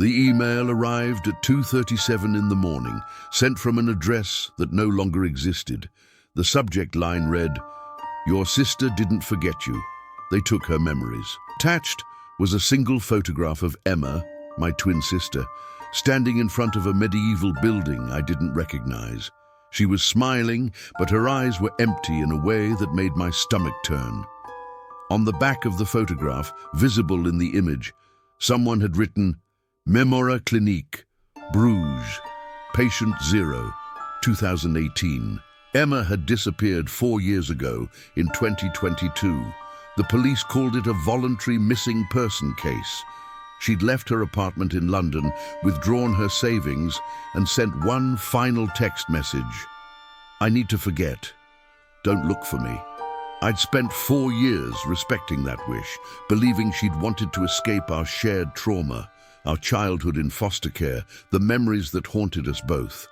The email arrived at 2:37 in the morning, sent from an address that no longer existed. The subject line read, "Your sister didn't forget you. They took her memories." Attached was a single photograph of Emma, my twin sister, standing in front of a medieval building I didn't recognize. She was smiling, but her eyes were empty in a way that made my stomach turn. On the back of the photograph, visible in the image, someone had written, "Memora Clinique, Bruges, Patient 0, 2018. Emma had disappeared 4 years ago, in 2022. The police called it a voluntary missing person case. She'd left her apartment in London, withdrawn her savings, and sent one final text message. "I need to forget. Don't look for me." I'd spent 4 years respecting that wish, believing she'd wanted to escape our shared trauma, our childhood in foster care, the memories that haunted us both.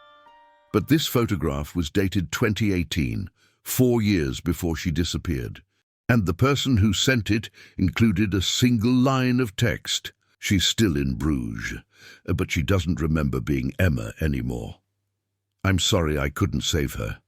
But this photograph was dated 2018, 4 years before she disappeared. And the person who sent it included a single line of text. "She's still in Bruges, but she doesn't remember being Emma anymore. I'm sorry I couldn't save her.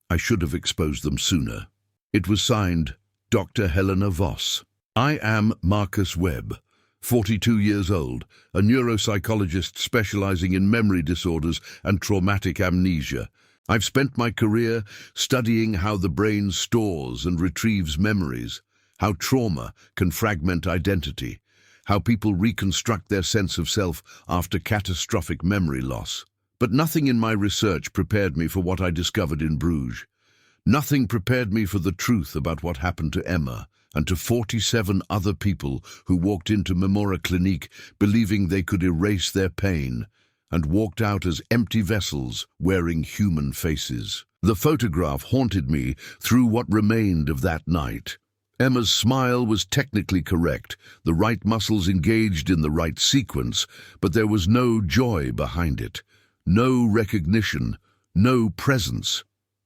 I should have exposed them sooner." It was signed, Dr. Helena Voss. I am Marcus Webb, 42 years old, a neuropsychologist specializing in memory disorders and traumatic amnesia. I've spent my career studying how the brain stores and retrieves memories, how trauma can fragment identity, how people reconstruct their sense of self after catastrophic memory loss. But nothing in my research prepared me for what I discovered in Bruges. Nothing prepared me for the truth about what happened to Emma and to 47 other people who walked into Memora Clinique believing they could erase their pain and walked out as empty vessels wearing human faces. The photograph haunted me through what remained of that night. Emma's smile was technically correct, the right muscles engaged in the right sequence, but there was no joy behind it, no recognition, no presence.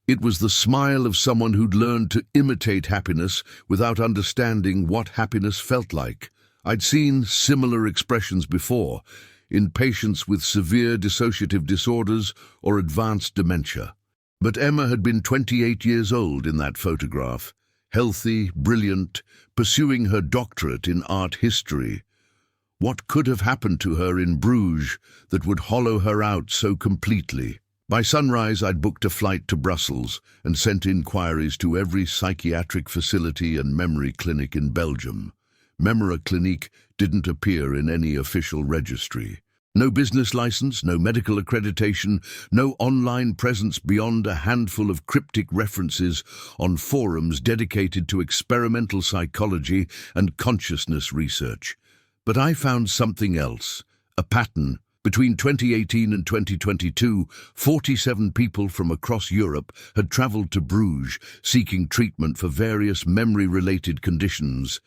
It was the smile of someone who'd learned to imitate happiness without understanding what happiness felt like. I'd seen similar expressions before, in patients with severe dissociative disorders or advanced dementia. But Emma had been 28 years old in that photograph, healthy, brilliant, pursuing her doctorate in art history. What could have happened to her in Bruges that would hollow her out so completely? By sunrise, I'd booked a flight to Brussels and sent inquiries to every psychiatric facility and memory clinic in Belgium. Memora Clinique didn't appear in any official registry. No business license, no medical accreditation, no online presence beyond a handful of cryptic references on forums dedicated to experimental psychology and consciousness research. But I found something else, a pattern. Between 2018 and 2022, 47 people from across Europe had traveled to Bruges seeking treatment for various memory-related conditions: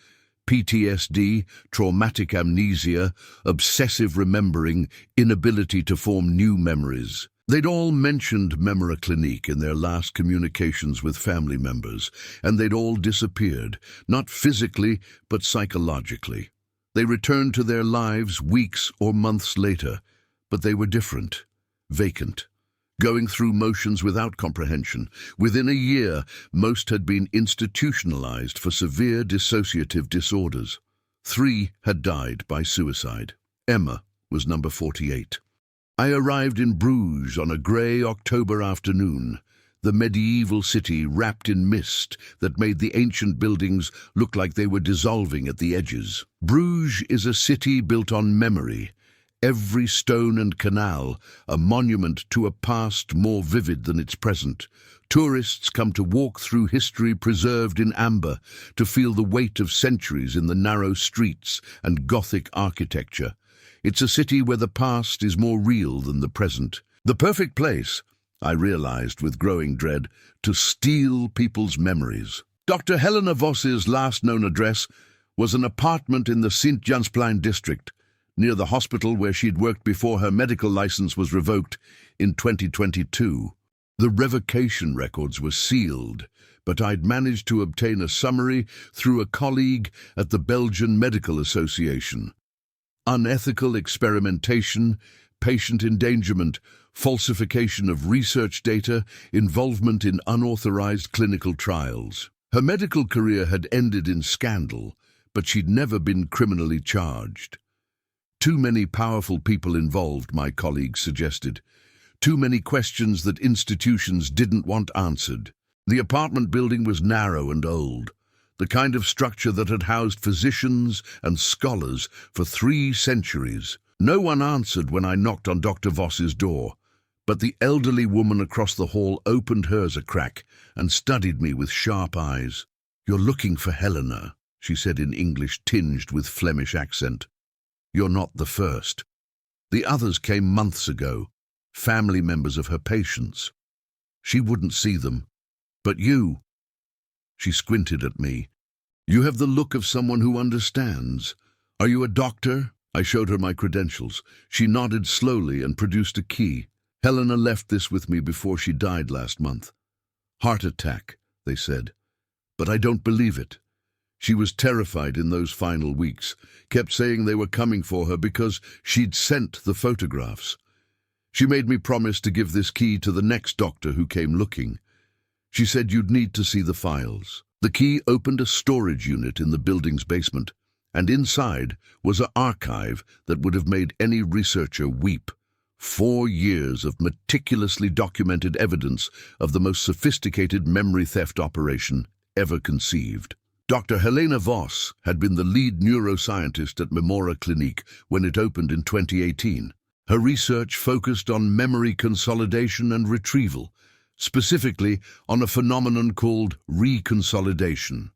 PTSD, traumatic amnesia, obsessive remembering, inability to form new memories. They'd all mentioned Memora Clinique in their last communications with family members, and they'd all disappeared, not physically, but psychologically. They returned to their lives weeks or months later, but they were different, vacant, going through motions without comprehension. Within a year, most had been institutionalized for severe dissociative disorders. 3 had died by suicide. Emma was number 48. I arrived in Bruges on a grey October afternoon, the medieval city wrapped in mist that made the ancient buildings look like they were dissolving at the edges. Bruges is a city built on memory, every stone and canal a monument to a past more vivid than its present. Tourists come to walk through history preserved in amber, to feel the weight of centuries in the narrow streets and Gothic architecture. It's a city where the past is more real than the present. The perfect place, I realized with growing dread, to steal people's memories. Dr. Helena Voss's last known address was an apartment in the Sint-Jansplein district, near the hospital where she'd worked before her medical license was revoked in 2022. The revocation records were sealed, but I'd managed to obtain a summary through a colleague at the Belgian Medical Association. unethical experimentation, patient endangerment, falsification of research data, involvement in unauthorized clinical trials. Her medical career had ended in scandal, but she'd never been criminally charged. Too many powerful people involved, my colleagues suggested. Too many questions that institutions didn't want answered. The apartment building was narrow and old, the kind of structure that had housed physicians and scholars for 3 centuries. No one answered when I knocked on Dr. Voss's door, but the elderly woman across the hall opened hers a crack and studied me with sharp eyes. "You're looking for Helena," she said in English tinged with Flemish accent. "You're not the first. The others came months ago, family members of her patients. She wouldn't see them. But you—" She squinted at me. "You have the look of someone who understands. Are you a doctor?" I showed her my credentials. She nodded slowly and produced a key. "Helena left this with me before she died last month. Heart attack, they said. But I don't believe it. She was terrified in those final weeks, kept saying they were coming for her because she'd sent the photographs. She made me promise to give this key to the next doctor who came looking. She said you'd need to see the files." The key opened a storage unit in the building's basement, and inside was an archive that would have made any researcher weep. 4 years of meticulously documented evidence of the most sophisticated memory theft operation ever conceived. Dr. Helena Voss had been the lead neuroscientist at Memora Clinique when it opened in 2018. Her research focused on memory consolidation and retrieval, specifically on a phenomenon called reconsolidation,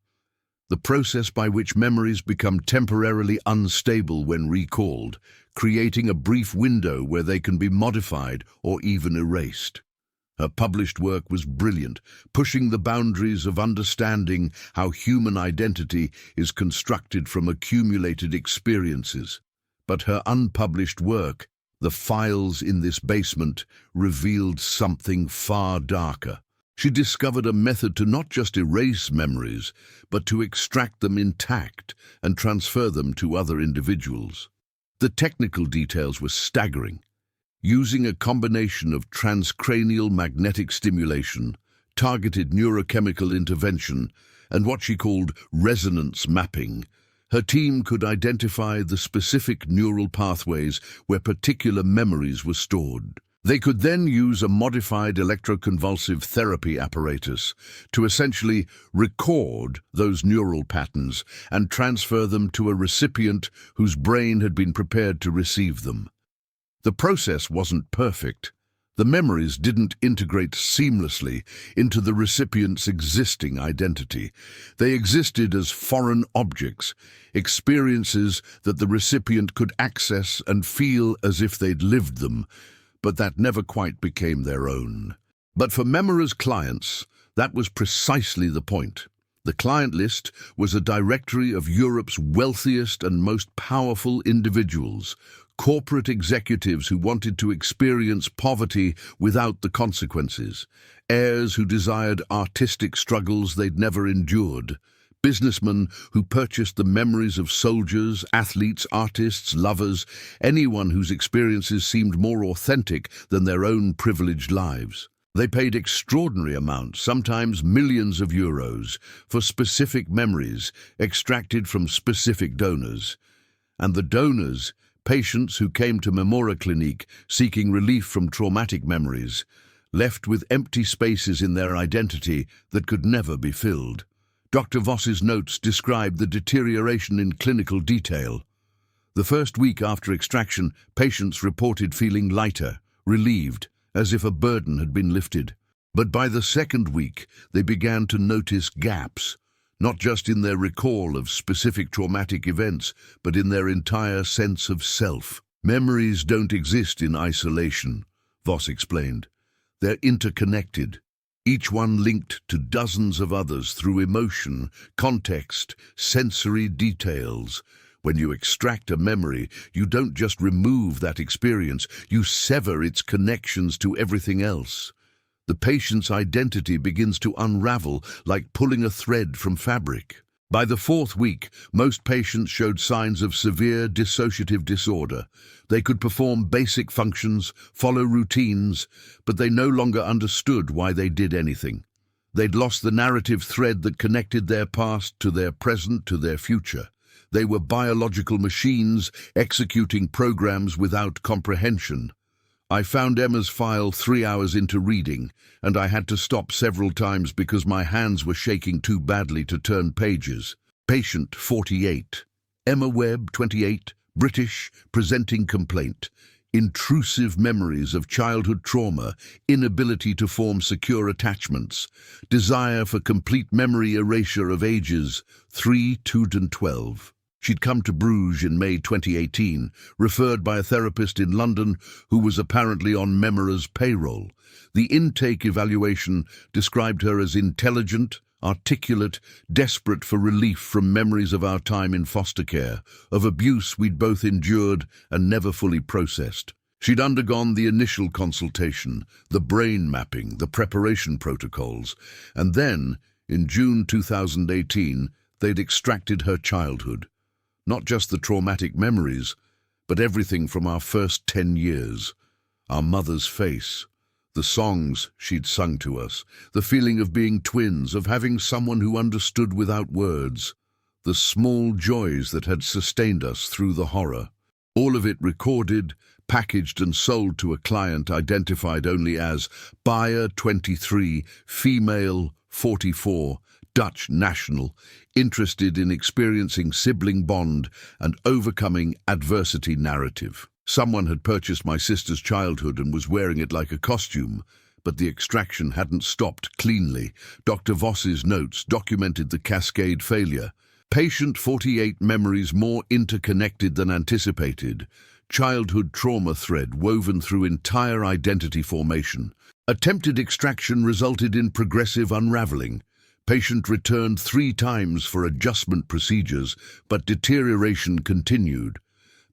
the process by which memories become temporarily unstable when recalled, creating a brief window where they can be modified or even erased. Her published work was brilliant, pushing the boundaries of understanding how human identity is constructed from accumulated experiences. But her unpublished work, The Files in This Basement, revealed something far darker. She discovered a method to not just erase memories, but to extract them intact and transfer them to other individuals. The technical details were staggering. Using a combination of transcranial magnetic stimulation, targeted neurochemical intervention, and what she called resonance mapping, her team could identify the specific neural pathways where particular memories were stored. They could then use a modified electroconvulsive therapy apparatus to essentially record those neural patterns and transfer them to a recipient whose brain had been prepared to receive them. The process wasn't perfect. The memories didn't integrate seamlessly into the recipient's existing identity. They existed as foreign objects, experiences that the recipient could access and feel as if they'd lived them, but that never quite became their own. But for Memora's clients, that was precisely the point. The client list was a directory of Europe's wealthiest and most powerful individuals, corporate executives who wanted to experience poverty without the consequences, heirs who desired artistic struggles they'd never endured, businessmen who purchased the memories of soldiers, athletes, artists, lovers, anyone whose experiences seemed more authentic than their own privileged lives. They paid extraordinary amounts, sometimes millions of euros, for specific memories extracted from specific donors. And the donors, patients who came to Memora Clinique seeking relief from traumatic memories, left with empty spaces in their identity that could never be filled. Dr. Voss's notes describe the deterioration in clinical detail. The first week after extraction, patients reported feeling lighter, relieved, as if a burden had been lifted. But by the second week, they began to notice gaps, not just in their recall of specific traumatic events, but in their entire sense of self. Memories don't exist in isolation, Voss explained. They're interconnected, each one linked to dozens of others through emotion, context, sensory details. When you extract a memory, you don't just remove that experience, you sever its connections to everything else. The patient's identity begins to unravel like pulling a thread from fabric. By the fourth week, most patients showed signs of severe dissociative disorder. They could perform basic functions, follow routines, but they no longer understood why they did anything. They'd lost the narrative thread that connected their past to their present to their future. They were biological machines executing programs without comprehension. I found Emma's file 3 hours into reading, and I had to stop several times because my hands were shaking too badly to turn pages. Patient 48. Emma Webb, 28, British, presenting complaint. Intrusive memories of childhood trauma, inability to form secure attachments, desire for complete memory erasure of ages 3, 2, and 12. She'd come to Bruges in May 2018, referred by a therapist in London who was apparently on Memora's payroll. The intake evaluation described her as intelligent, articulate, desperate for relief from memories of our time in foster care, of abuse we'd both endured and never fully processed. She'd undergone the initial consultation, the brain mapping, the preparation protocols, and then, in June 2018, they'd extracted her childhood. Not just the traumatic memories, but everything from our first 10 years. Our mother's face, the songs she'd sung to us, the feeling of being twins, of having someone who understood without words, the small joys that had sustained us through the horror. All of it recorded, packaged and sold to a client identified only as buyer 23, female 44, Dutch national, interested in experiencing sibling bond and overcoming adversity narrative. Someone had purchased my sister's childhood and was wearing it like a costume, but the extraction hadn't stopped cleanly. Dr. Voss's notes documented the cascade failure. Patient 48 memories more interconnected than anticipated. Childhood trauma thread woven through entire identity formation. Attempted extraction resulted in progressive unraveling. Patient returned 3 times for adjustment procedures, but deterioration continued.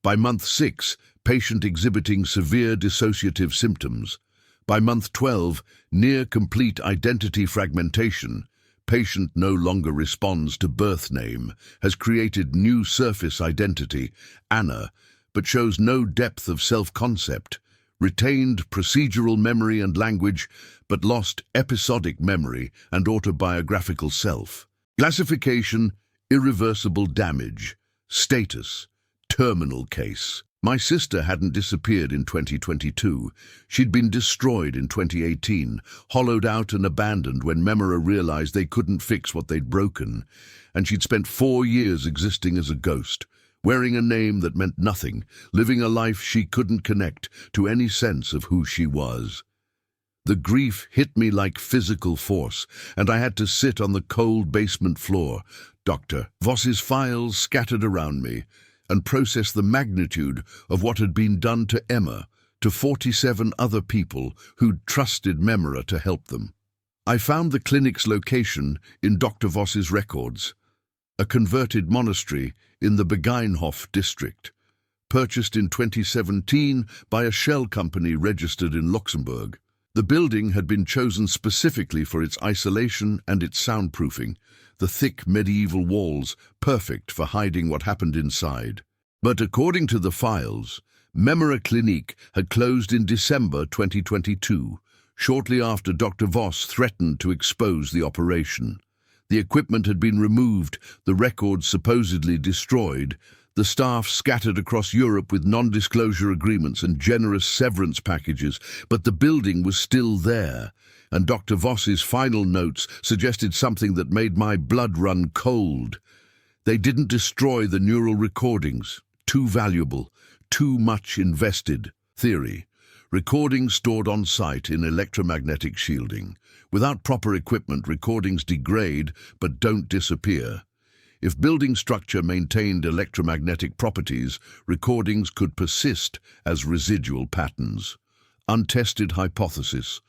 By month 6, patient exhibiting severe dissociative symptoms. By month 12, near-complete identity fragmentation. Patient no longer responds to birth name, has created new surface identity, Anna, but shows no depth of self-concept. Retained procedural memory and language, but lost episodic memory and autobiographical self. Classification, irreversible damage. Status, terminal case. My sister hadn't disappeared in 2022. She'd been destroyed in 2018, hollowed out and abandoned when Memora realized they couldn't fix what they'd broken, and she'd spent 4 years existing as a ghost, wearing a name that meant nothing, living a life she couldn't connect to any sense of who she was. The grief hit me like physical force, and I had to sit on the cold basement floor, Dr. Voss's files scattered around me, and process the magnitude of what had been done to Emma, to 47 other people who'd trusted Memora to help them. I found the clinic's location in Dr. Voss's records, a converted monastery in the Begijnhof district, purchased in 2017 by a shell company registered in Luxembourg. The building had been chosen specifically for its isolation and its soundproofing, the thick medieval walls perfect for hiding what happened inside. But according to the files, Memora Clinique had closed in December 2022, shortly after Dr. Voss threatened to expose the operation. The equipment had been removed, the records supposedly destroyed, the staff scattered across Europe with non-disclosure agreements and generous severance packages, but the building was still there, and Dr. Voss's final notes suggested something that made my blood run cold. They didn't destroy the neural recordings. Too valuable, too much invested. Theory. Recordings stored on site in electromagnetic shielding. Without proper equipment, recordings degrade but don't disappear. If building structure maintained electromagnetic properties, recordings could persist as residual patterns. Untested hypothesis.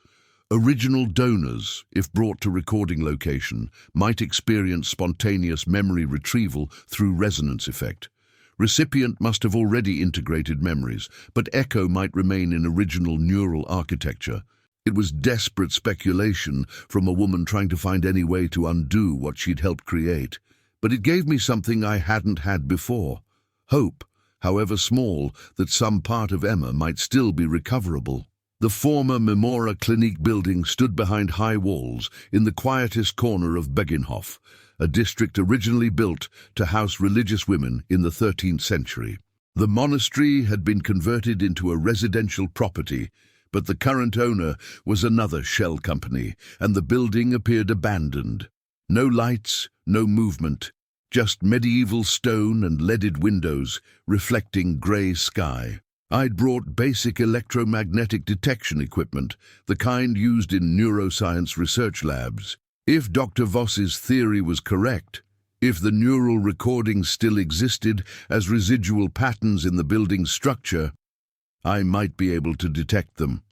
Original donors, if brought to recording location, might experience spontaneous memory retrieval through resonance effect. Recipient must have already integrated memories, but echo might remain in original neural architecture. It was desperate speculation from a woman trying to find any way to undo what she'd helped create. But it gave me something I hadn't had before. Hope, however small, that some part of Emma might still be recoverable. The former Memora Clinique building stood behind high walls in the quietest corner of Beginhof, a district originally built to house religious women in the 13th century. The monastery had been converted into a residential property, but the current owner was another shell company, and the building appeared abandoned. No lights, no movement, just medieval stone and leaded windows reflecting grey sky. I'd brought basic electromagnetic detection equipment, the kind used in neuroscience research labs. If Dr. Voss's theory was correct, if the neural recordings still existed as residual patterns in the building's structure, I might be able to detect them.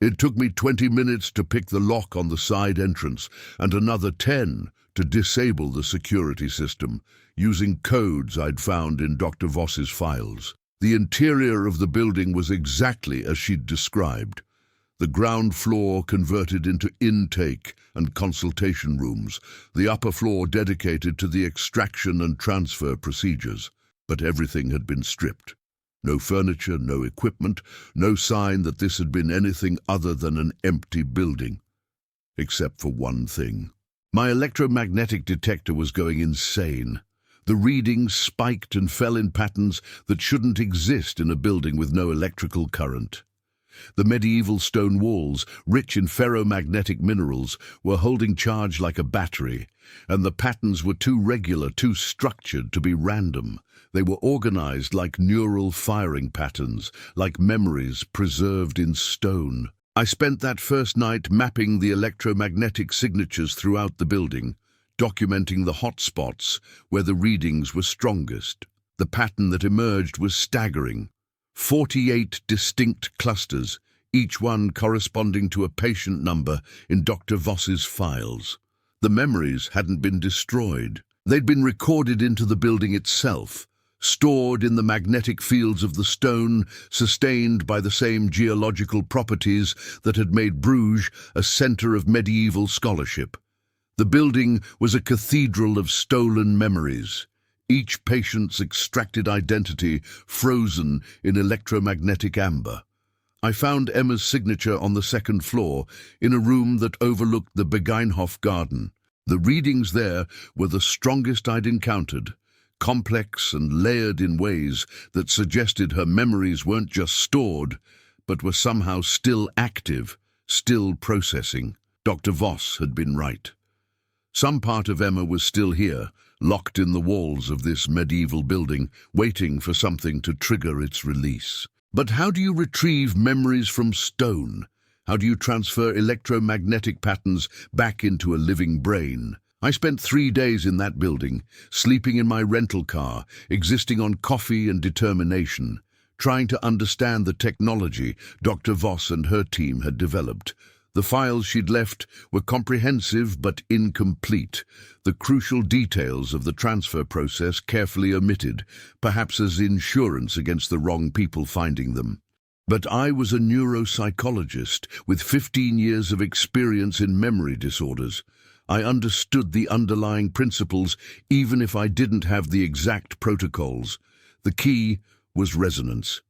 It took me 20 minutes to pick the lock on the side entrance and another 10 to disable the security system, using codes I'd found in Dr. Voss's files. The interior of the building was exactly as she'd described. The ground floor converted into intake and consultation rooms, the upper floor dedicated to the extraction and transfer procedures. But everything had been stripped. No furniture, no equipment, no sign that this had been anything other than an empty building. Except for one thing. My electromagnetic detector was going insane. The readings spiked and fell in patterns that shouldn't exist in a building with no electrical current. The medieval stone walls, rich in ferromagnetic minerals, were holding charge like a battery, and the patterns were too regular, too structured to be random. They were organized like neural firing patterns, like memories preserved in stone. I spent that first night mapping the electromagnetic signatures throughout the building, documenting the hot spots where the readings were strongest. The pattern that emerged was staggering. 48 distinct clusters, each one corresponding to a patient number in Dr. Voss's files. The memories hadn't been destroyed. They'd been recorded into the building itself, stored in the magnetic fields of the stone, sustained by the same geological properties that had made Bruges a center of medieval scholarship. The building was a cathedral of stolen memories, each patient's extracted identity frozen in electromagnetic amber. I found Emma's signature on the second floor, in a room that overlooked the Begeinhof garden. The readings there were the strongest I'd encountered, complex and layered in ways that suggested her memories weren't just stored, but were somehow still active, still processing. Dr. Voss had been right. Some part of Emma was still here, locked in the walls of this medieval building, waiting for something to trigger its release. But how do you retrieve memories from stone? How do you transfer electromagnetic patterns back into a living brain? I spent 3 days in that building, sleeping in my rental car, existing on coffee and determination, trying to understand the technology Dr. Voss and her team had developed. The files she'd left were comprehensive but incomplete, the crucial details of the transfer process carefully omitted, perhaps as insurance against the wrong people finding them. But I was a neuropsychologist with 15 years of experience in memory disorders. I understood the underlying principles even if I didn't have the exact protocols. The key was resonance.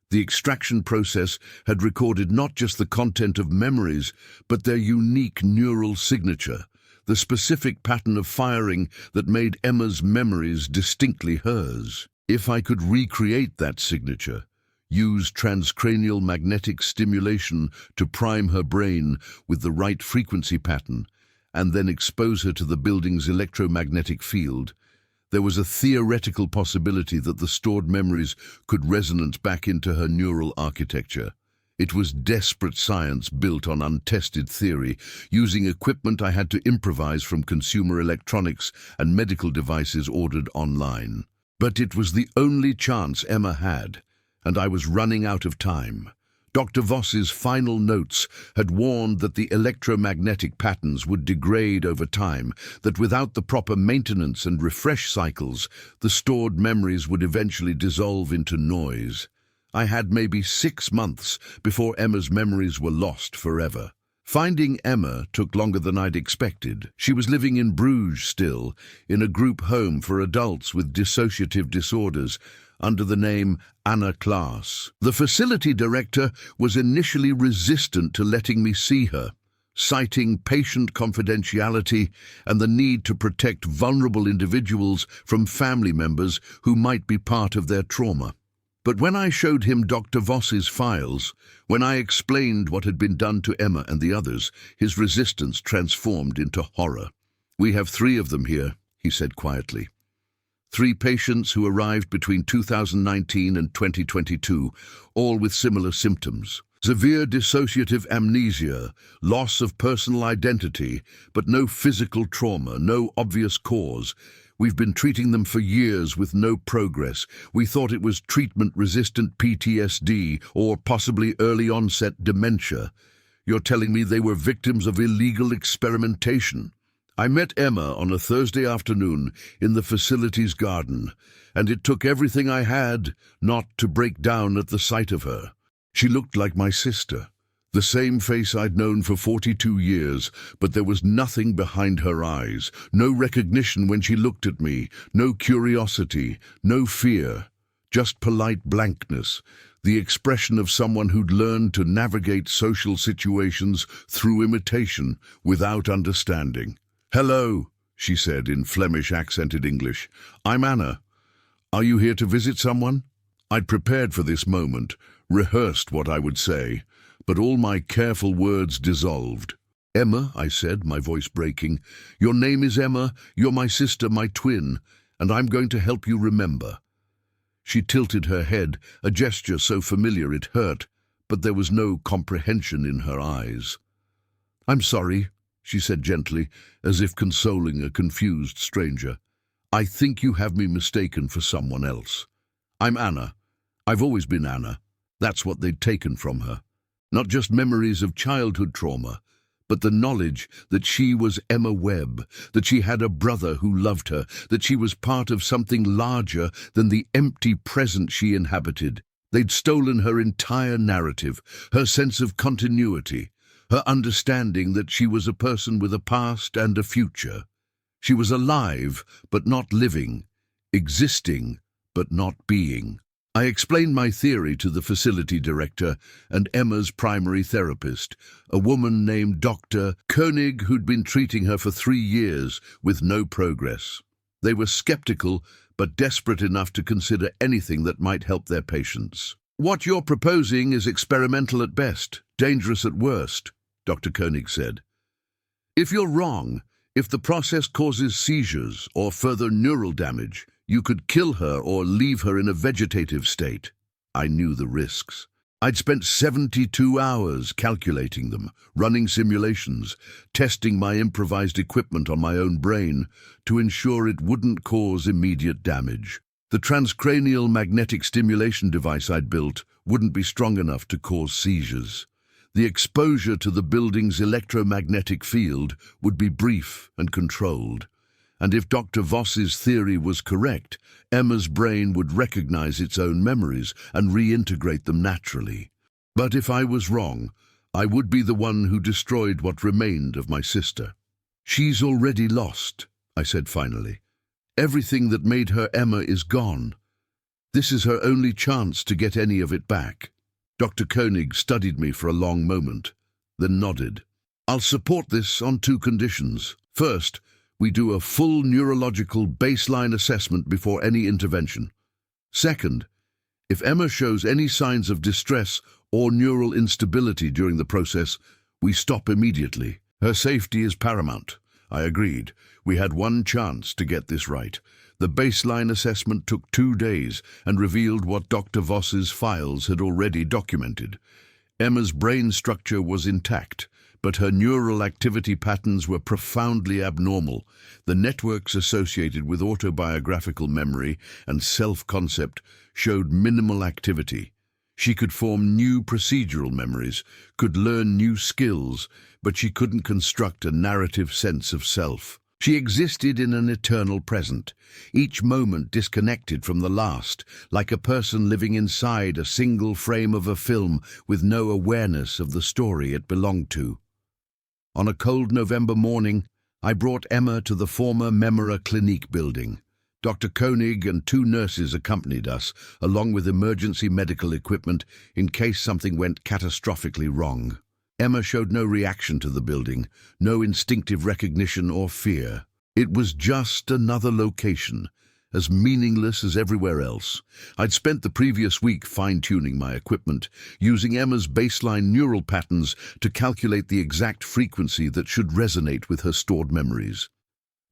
The extraction process had recorded not just the content of memories, but their unique neural signature, the specific pattern of firing that made Emma's memories distinctly hers. If I could recreate that signature, use transcranial magnetic stimulation to prime her brain with the right frequency pattern, and then expose her to the building's electromagnetic field, there was a theoretical possibility that the stored memories could resonance back into her neural architecture. It was desperate science built on untested theory, using equipment I had to improvise from consumer electronics and medical devices ordered online. But it was the only chance Emma had, and I was running out of time. Dr. Voss's final notes had warned that the electromagnetic patterns would degrade over time, that without the proper maintenance and refresh cycles, the stored memories would eventually dissolve into noise. I had maybe 6 months before Emma's memories were lost forever. Finding Emma took longer than I'd expected. She was living in Bruges still, in a group home for adults with dissociative disorders, under the name Anna Klaas. The facility director was initially resistant to letting me see her, citing patient confidentiality and the need to protect vulnerable individuals from family members who might be part of their trauma. But when I showed him Dr. Voss's files, when I explained what had been done to Emma and the others, his resistance transformed into horror. "We have 3 of them here," he said quietly. 3 patients who arrived between 2019 and 2022, all with similar symptoms. Severe dissociative amnesia, loss of personal identity, but no physical trauma, no obvious cause. We've been treating them for years with no progress. We thought it was treatment-resistant PTSD or possibly early-onset dementia. You're telling me they were victims of illegal experimentation? I met Emma on a Thursday afternoon in the facility's garden, and it took everything I had not to break down at the sight of her. She looked like my sister, the same face I'd known for 42 years, but there was nothing behind her eyes, no recognition when she looked at me, no curiosity, no fear, just polite blankness, the expression of someone who'd learned to navigate social situations through imitation without understanding. "Hello," she said in Flemish accented English. "I'm Anna. Are you here to visit someone?" I'd prepared for this moment, rehearsed what I would say, but all my careful words dissolved. "Emma," I said, my voice breaking, "your name is Emma, you're my sister, my twin, and I'm going to help you remember." She tilted her head, a gesture so familiar it hurt, but there was no comprehension in her eyes. "I'm sorry," she said gently, as if consoling a confused stranger. "I think you have me mistaken for someone else. I'm Anna. I've always been Anna." That's what they'd taken from her. Not just memories of childhood trauma, but the knowledge that she was Emma Webb, that she had a brother who loved her, that she was part of something larger than the empty present she inhabited. They'd stolen her entire narrative, her sense of continuity, her understanding that she was a person with a past and a future. She was alive, but not living, existing, but not being. I explained my theory to the facility director and Emma's primary therapist, a woman named Dr. Koenig, who'd been treating her for 3 years with no progress. They were skeptical, but desperate enough to consider anything that might help their patients. "What you're proposing is experimental at best, dangerous at worst," Dr. Koenig said. "If you're wrong, if the process causes seizures or further neural damage, you could kill her or leave her in a vegetative state." I knew the risks. I'd spent 72 hours calculating them, running simulations, testing my improvised equipment on my own brain to ensure it wouldn't cause immediate damage. The transcranial magnetic stimulation device I'd built wouldn't be strong enough to cause seizures. The exposure to the building's electromagnetic field would be brief and controlled. And if Dr. Voss's theory was correct, Emma's brain would recognize its own memories and reintegrate them naturally. But if I was wrong, I would be the one who destroyed what remained of my sister. "She's already lost," I said finally. "Everything that made her Emma is gone. This is her only chance to get any of it back." Dr. Koenig studied me for a long moment, then nodded. "I'll support this on 2 conditions. First, we do a full neurological baseline assessment before any intervention. Second, if Emma shows any signs of distress or neural instability during the process, we stop immediately. Her safety is paramount." I agreed. We had one chance to get this right. The baseline assessment took 2 days and revealed what Dr. Voss's files had already documented. Emma's brain structure was intact, but her neural activity patterns were profoundly abnormal. The networks associated with autobiographical memory and self-concept showed minimal activity. She could form new procedural memories, could learn new skills, but she couldn't construct a narrative sense of self. She existed in an eternal present, each moment disconnected from the last, like a person living inside a single frame of a film with no awareness of the story it belonged to. On a cold November morning, I brought Emma to the former Memora Clinique building. Dr. Koenig and 2 nurses accompanied us, along with emergency medical equipment in case something went catastrophically wrong. Emma showed no reaction to the building, no instinctive recognition or fear. It was just another location, as meaningless as everywhere else. I'd spent the previous week fine-tuning my equipment, using Emma's baseline neural patterns to calculate the exact frequency that should resonate with her stored memories.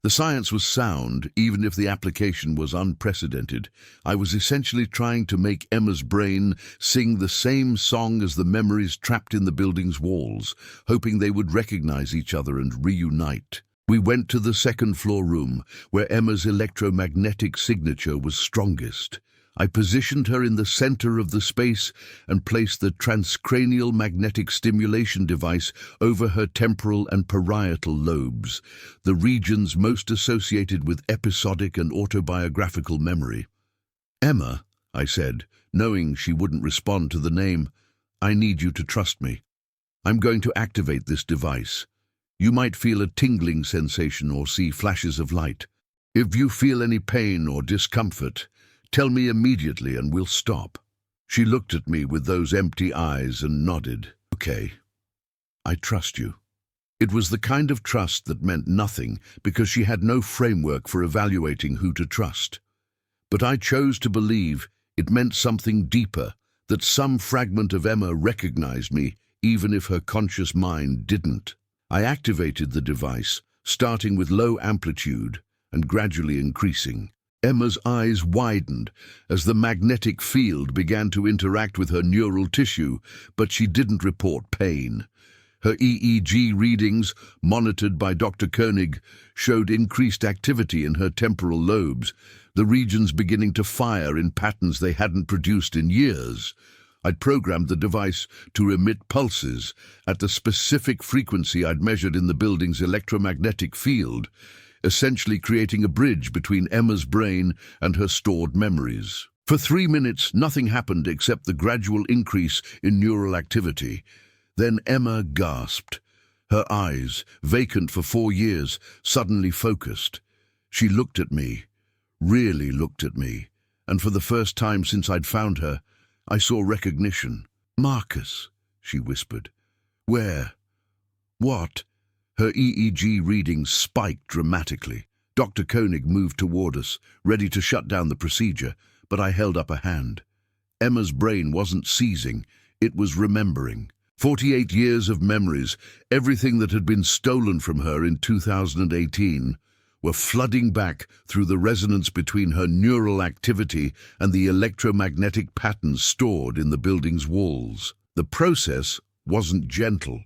The science was sound, even if the application was unprecedented. I was essentially trying to make Emma's brain sing the same song as the memories trapped in the building's walls, hoping they would recognize each other and reunite. We went to the second-floor room, where Emma's electromagnetic signature was strongest. I positioned her in the center of the space and placed the transcranial magnetic stimulation device over her temporal and parietal lobes, the regions most associated with episodic and autobiographical memory. "Emma," I said, knowing she wouldn't respond to the name, "I need you to trust me. I'm going to activate this device. You might feel a tingling sensation or see flashes of light. If you feel any pain or discomfort, tell me immediately and we'll stop." She looked at me with those empty eyes and nodded. "Okay, I trust you." It was the kind of trust that meant nothing because she had no framework for evaluating who to trust. But I chose to believe it meant something deeper, that some fragment of Emma recognized me, even if her conscious mind didn't. I activated the device, starting with low amplitude and gradually increasing. Emma's eyes widened as the magnetic field began to interact with her neural tissue, but she didn't report pain. Her EEG readings, monitored by Dr. Koenig, showed increased activity in her temporal lobes, the regions beginning to fire in patterns they hadn't produced in years. I'd programmed the device to emit pulses at the specific frequency I'd measured in the building's electromagnetic field, essentially creating a bridge between Emma's brain and her stored memories. For 3 minutes, nothing happened except the gradual increase in neural activity. Then Emma gasped. Her eyes, vacant for 4 years, suddenly focused. She looked at me, really looked at me, and for the first time since I'd found her, I saw recognition. "Marcus," she whispered. "Where? What?" Her EEG readings spiked dramatically. Dr. Koenig moved toward us, ready to shut down the procedure, but I held up a hand. Emma's brain wasn't seizing, it was remembering. 48 years of memories, everything that had been stolen from her in 2018, were flooding back through the resonance between her neural activity and the electromagnetic patterns stored in the building's walls. The process wasn't gentle.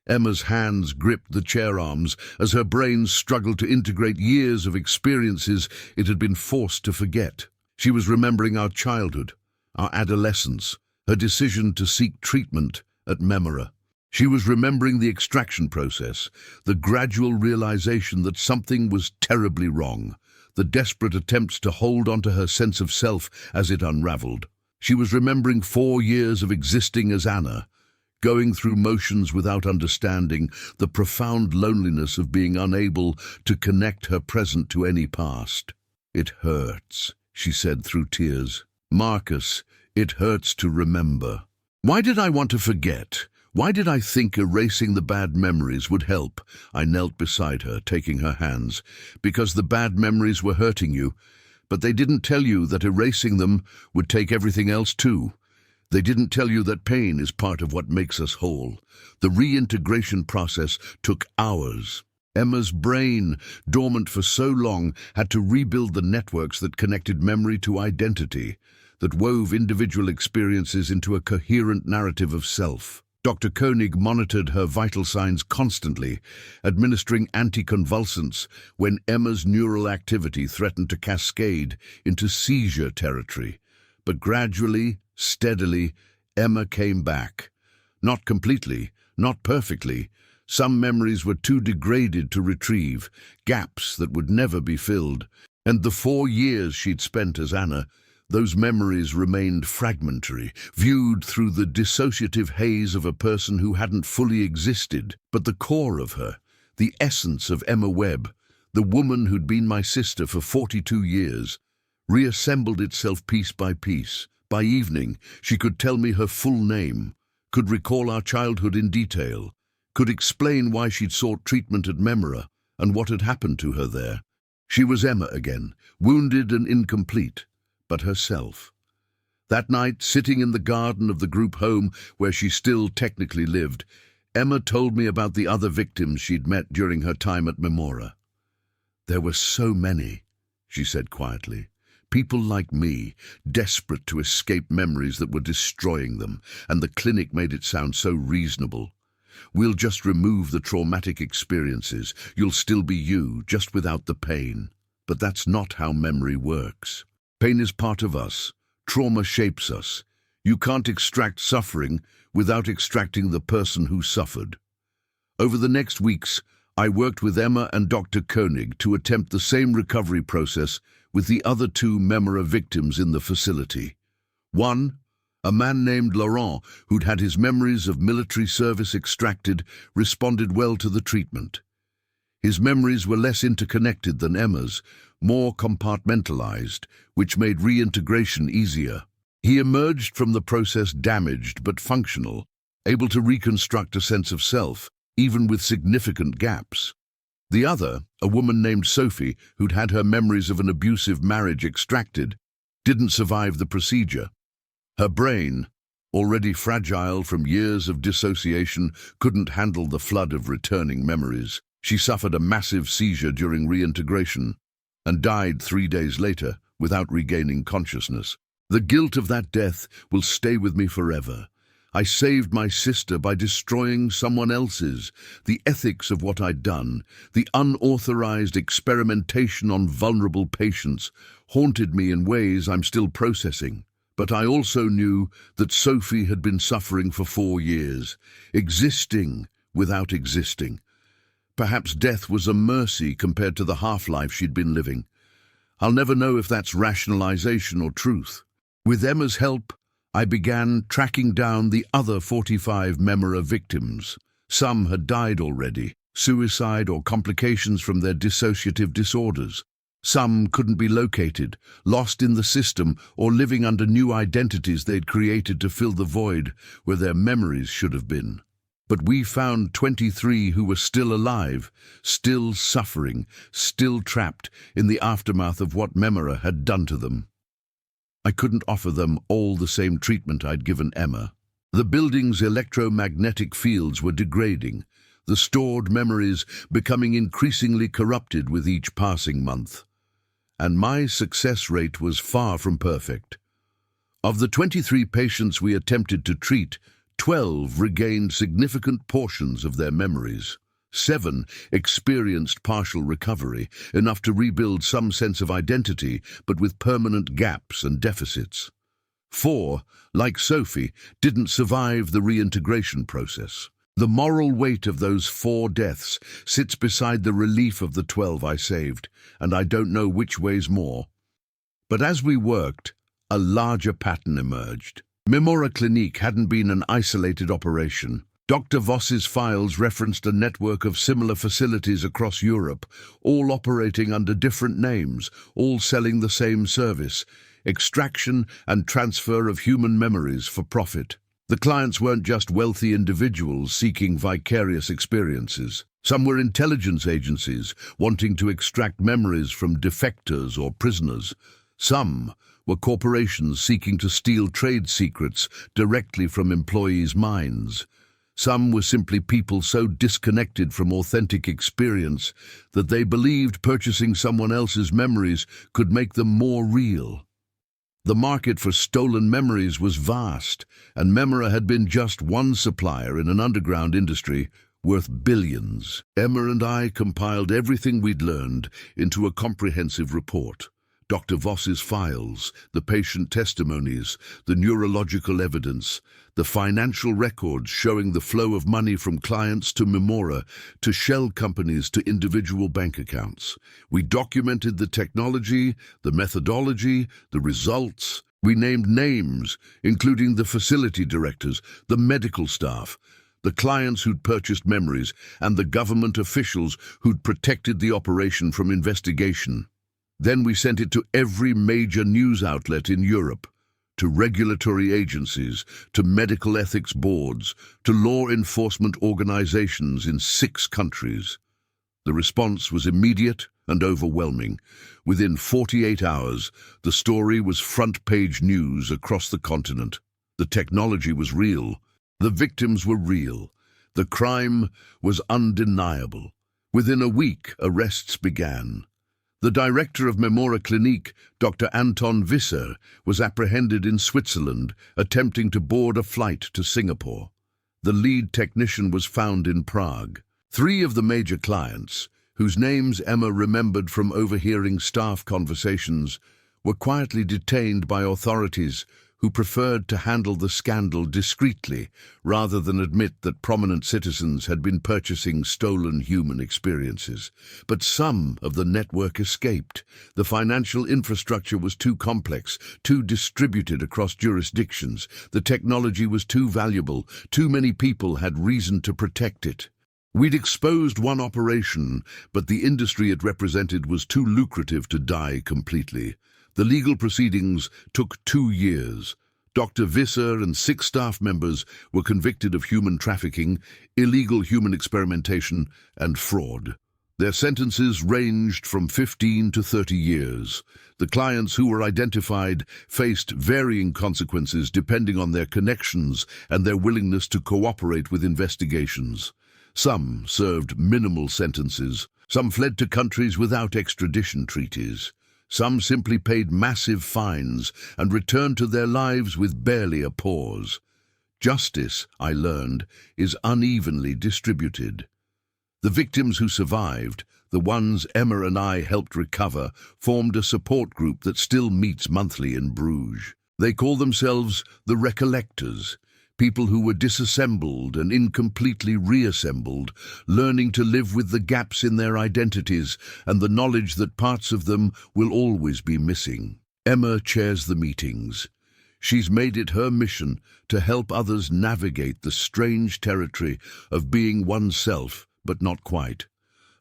Emma's hands gripped the chair arms as her brain struggled to integrate years of experiences it had been forced to forget. She was remembering our childhood, our adolescence, her decision to seek treatment at Memora. She was remembering the extraction process, the gradual realization that something was terribly wrong, the desperate attempts to hold onto her sense of self as it unraveled. She was remembering 4 years of existing as Anna, going through motions without understanding, the profound loneliness of being unable to connect her present to any past. "It hurts," she said through tears. "Marcus, it hurts to remember." Why did I want to forget? Why did I think erasing the bad memories would help? I knelt beside her, taking her hands. Because the bad memories were hurting you, but they didn't tell you that erasing them would take everything else too. They didn't tell you that pain is part of what makes us whole. The reintegration process took hours. Emma's brain, dormant for so long, had to rebuild the networks that connected memory to identity, that wove individual experiences into a coherent narrative of self. Dr. Koenig monitored her vital signs constantly, administering anticonvulsants when Emma's neural activity threatened to cascade into seizure territory. But gradually, steadily, Emma came back. Not completely, not perfectly. Some memories were too degraded to retrieve, gaps that would never be filled. And the 4 years she'd spent as Anna, Those memories remained fragmentary, viewed through the dissociative haze of a person who hadn't fully existed. But the core of her, the essence of Emma Webb, the woman who'd been my sister for 42 years, reassembled itself piece by piece. By evening, she could tell me her full name, could recall our childhood in detail, could explain why she'd sought treatment at Memora and what had happened to her there. She was Emma again, wounded and incomplete, but herself. That night, sitting in the garden of the group home where she still technically lived, Emma told me about the other victims she'd met during her time at Memora. "There were so many," she said quietly. "People like me, desperate to escape memories that were destroying them, and the clinic made it sound so reasonable. We'll just remove the traumatic experiences. You'll still be you, just without the pain." But that's not how memory works. Pain is part of us. Trauma shapes us. You can't extract suffering without extracting the person who suffered. Over the next weeks, I worked with Emma and Dr. Koenig to attempt the same recovery process with the other two Memora victims in the facility. One, a man named Laurent, who'd had his memories of military service extracted, responded well to the treatment. His memories were less interconnected than Emma's, more compartmentalized, which made reintegration easier. He emerged from the process damaged but functional, able to reconstruct a sense of self, even with significant gaps. The other, a woman named Sophie, who'd had her memories of an abusive marriage extracted, didn't survive the procedure. Her brain, already fragile from years of dissociation, couldn't handle the flood of returning memories. She suffered a massive seizure during reintegration and died 3 days later without regaining consciousness. The guilt of that death will stay with me forever. I saved my sister by destroying someone else's. The ethics of what I'd done, the unauthorized experimentation on vulnerable patients, haunted me in ways I'm still processing. But I also knew that Sophie had been suffering for 4 years, existing without existing. Perhaps death was a mercy compared to the half-life she'd been living. I'll never know if that's rationalization or truth. With Emma's help, I began tracking down the other 45 Memora victims. Some had died already, suicide or complications from their dissociative disorders. Some couldn't be located, lost in the system, or living under new identities they'd created to fill the void where their memories should have been. But we found 23 who were still alive, still suffering, still trapped in the aftermath of what Memora had done to them. I couldn't offer them all the same treatment I'd given Emma. The building's electromagnetic fields were degrading, the stored memories becoming increasingly corrupted with each passing month. And my success rate was far from perfect. Of the 23 patients we attempted to treat, 12 regained significant portions of their memories. 7 experienced partial recovery, enough to rebuild some sense of identity, but with permanent gaps and deficits. 4, like Sophie, didn't survive the reintegration process. The moral weight of those 4 deaths sits beside the relief of the 12 I saved, and I don't know which weighs more. But as we worked, a larger pattern emerged. Memora Clinique hadn't been an isolated operation. Dr. Voss's files referenced a network of similar facilities across Europe, all operating under different names, all selling the same service: extraction and transfer of human memories for profit. The clients weren't just wealthy individuals seeking vicarious experiences. Some were intelligence agencies wanting to extract memories from defectors or prisoners. Some were corporations seeking to steal trade secrets directly from employees' minds. Some were simply people so disconnected from authentic experience that they believed purchasing someone else's memories could make them more real. The market for stolen memories was vast, and Memora had been just one supplier in an underground industry worth billions. Emma and I compiled everything we'd learned into a comprehensive report, Dr. Voss's files, the patient testimonies, the neurological evidence, the financial records showing the flow of money from clients to Memora, to shell companies to individual bank accounts. We documented the technology, the methodology, the results. We named names, including the facility directors, the medical staff, the clients who'd purchased memories, and the government officials who'd protected the operation from investigation. Then we sent it to every major news outlet in Europe, to regulatory agencies, to medical ethics boards, to law enforcement organizations in 6 countries. The response was immediate and overwhelming. Within 48 hours, the story was front-page news across the continent. The technology was real. The victims were real. The crime was undeniable. Within a week, arrests began. The director of Memora Clinique, Dr. Anton Visser, was apprehended in Switzerland, attempting to board a flight to Singapore. The lead technician was found in Prague. 3 of the major clients, whose names Emma remembered from overhearing staff conversations, were quietly detained by authorities who preferred to handle the scandal discreetly rather than admit that prominent citizens had been purchasing stolen human experiences. But some of the network escaped. The financial infrastructure was too complex, too distributed across jurisdictions. The technology was too valuable. Too many people had reason to protect it. We'd exposed one operation, but the industry it represented was too lucrative to die completely. The legal proceedings took 2 years. Dr. Visser and 6 staff members were convicted of human trafficking, illegal human experimentation, and fraud. Their sentences ranged from 15 to 30 years. The clients who were identified faced varying consequences depending on their connections and their willingness to cooperate with investigations. Some served minimal sentences. Some fled to countries without extradition treaties. Some simply paid massive fines and returned to their lives with barely a pause. Justice, I learned, is unevenly distributed. The victims who survived, the ones Emma and I helped recover, formed a support group that still meets monthly in Bruges. They call themselves the Recollectors, people who were disassembled and incompletely reassembled, learning to live with the gaps in their identities and the knowledge that parts of them will always be missing. Emma chairs the meetings. She's made it her mission to help others navigate the strange territory of being oneself, but not quite,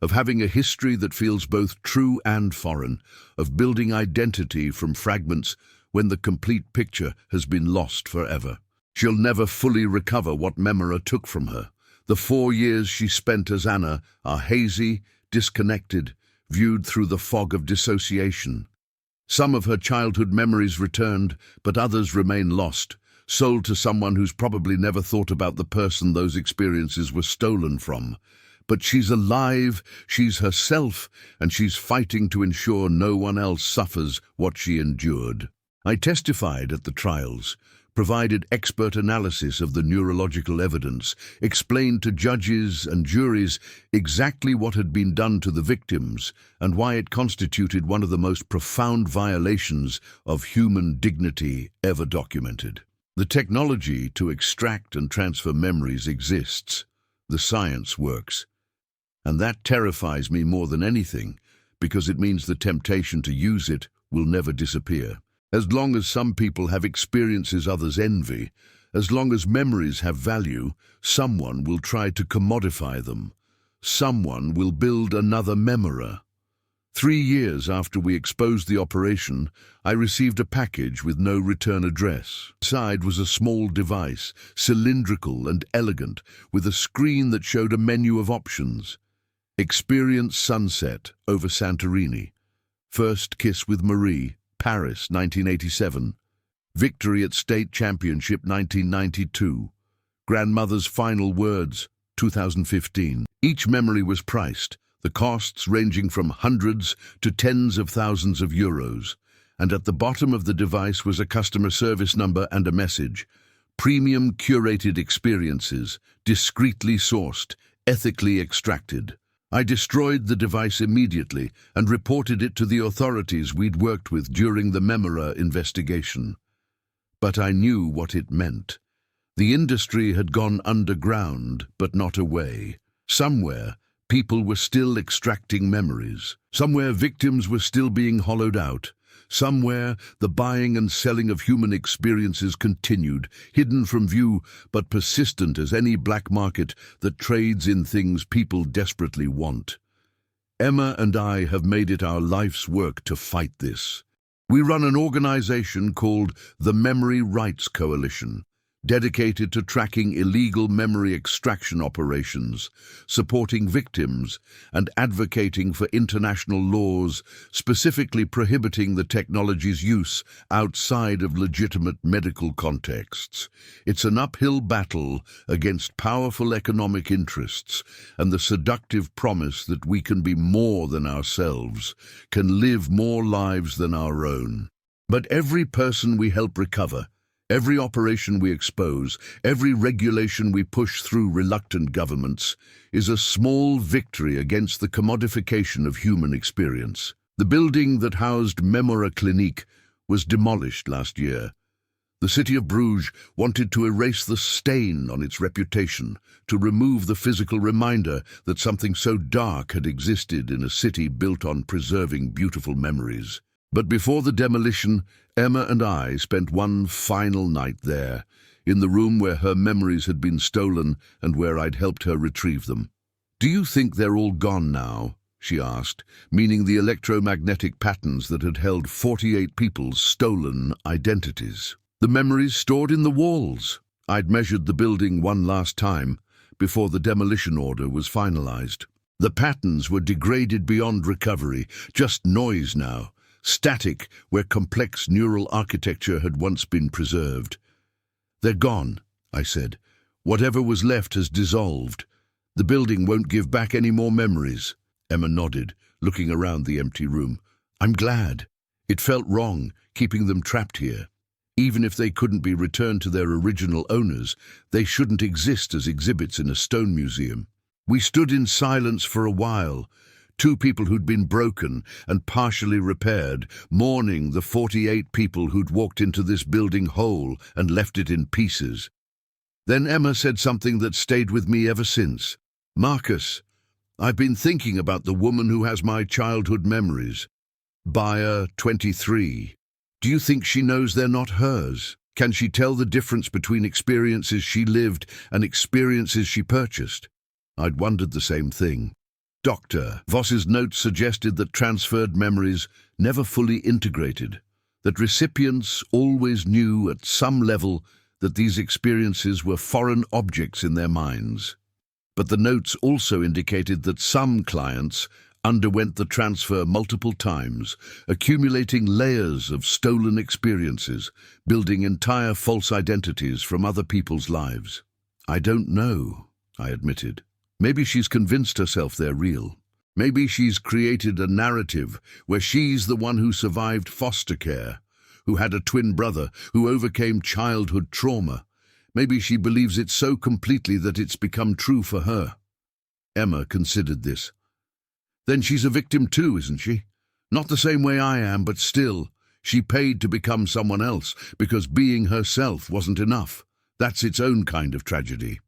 of having a history that feels both true and foreign, of building identity from fragments when the complete picture has been lost forever. She'll never fully recover what Memora took from her. The 4 years she spent as Anna are hazy, disconnected, viewed through the fog of dissociation. Some of her childhood memories returned, but others remain lost, sold to someone who's probably never thought about the person those experiences were stolen from. But she's alive, she's herself, and she's fighting to ensure no one else suffers what she endured. I testified at the trials, provided expert analysis of the neurological evidence, explained to judges and juries exactly what had been done to the victims and why it constituted one of the most profound violations of human dignity ever documented. The technology to extract and transfer memories exists. The science works. And that terrifies me more than anything, because it means the temptation to use it will never disappear. As long as some people have experiences others envy, as long as memories have value, someone will try to commodify them. Someone will build another Memora. 3 years after we exposed the operation, I received a package with no return address. Inside was a small device, cylindrical and elegant, with a screen that showed a menu of options. Experience sunset over Santorini. First kiss with Marie, Paris, 1987. Victory at State Championship, 1992. Grandmother's final words, 2015. Each memory was priced, the costs ranging from hundreds to tens of thousands of euros. And at the bottom of the device was a customer service number and a message. Premium curated experiences, discreetly sourced, ethically extracted. I destroyed the device immediately and reported it to the authorities we'd worked with during the Memora investigation. But I knew what it meant. The industry had gone underground, but not away. Somewhere, people were still extracting memories. Somewhere, victims were still being hollowed out. Somewhere, the buying and selling of human experiences continued, hidden from view, but persistent as any black market that trades in things people desperately want. Emma and I have made it our life's work to fight this. We run an organization called the Memory Rights Coalition, dedicated to tracking illegal memory extraction operations, supporting victims, and advocating for international laws specifically prohibiting the technology's use outside of legitimate medical contexts. It's an uphill battle against powerful economic interests and the seductive promise that we can be more than ourselves, can live more lives than our own. But every person we help recover, every operation we expose, every regulation we push through reluctant governments, is a small victory against the commodification of human experience. The building that housed Memora Clinique was demolished last year. The city of Bruges wanted to erase the stain on its reputation, to remove the physical reminder that something so dark had existed in a city built on preserving beautiful memories. But before the demolition, Emma and I spent one final night there, in the room where her memories had been stolen and where I'd helped her retrieve them. "Do you think they're all gone now?" she asked, meaning the electromagnetic patterns that had held 48 people's stolen identities. The memories stored in the walls. I'd measured the building one last time, before the demolition order was finalized. The patterns were degraded beyond recovery, just noise now. Static where complex neural architecture had once been preserved. "They're gone," I said. "Whatever was left has dissolved. The building won't give back any more memories." Emma nodded, looking around the empty room. "I'm glad. It felt wrong, keeping them trapped here. Even if they couldn't be returned to their original owners, they shouldn't exist as exhibits in a stone museum." We stood in silence for a while, two people who'd been broken and partially repaired, mourning the 48 people who'd walked into this building whole and left it in pieces. Then Emma said something that stayed with me ever since. "Marcus, I've been thinking about the woman who has my childhood memories. Buyer 23. Do you think she knows they're not hers? Can she tell the difference between experiences she lived and experiences she purchased?" I'd wondered the same thing. Dr. Voss's notes suggested that transferred memories never fully integrated, that recipients always knew at some level that these experiences were foreign objects in their minds. But the notes also indicated that some clients underwent the transfer multiple times, accumulating layers of stolen experiences, building entire false identities from other people's lives. "I don't know," I admitted. "Maybe she's convinced herself they're real. Maybe she's created a narrative where she's the one who survived foster care, who had a twin brother, who overcame childhood trauma. Maybe she believes it so completely that it's become true for her." Emma considered this. "Then she's a victim too, isn't she? Not the same way I am, but still, she paid to become someone else because being herself wasn't enough. That's its own kind of tragedy."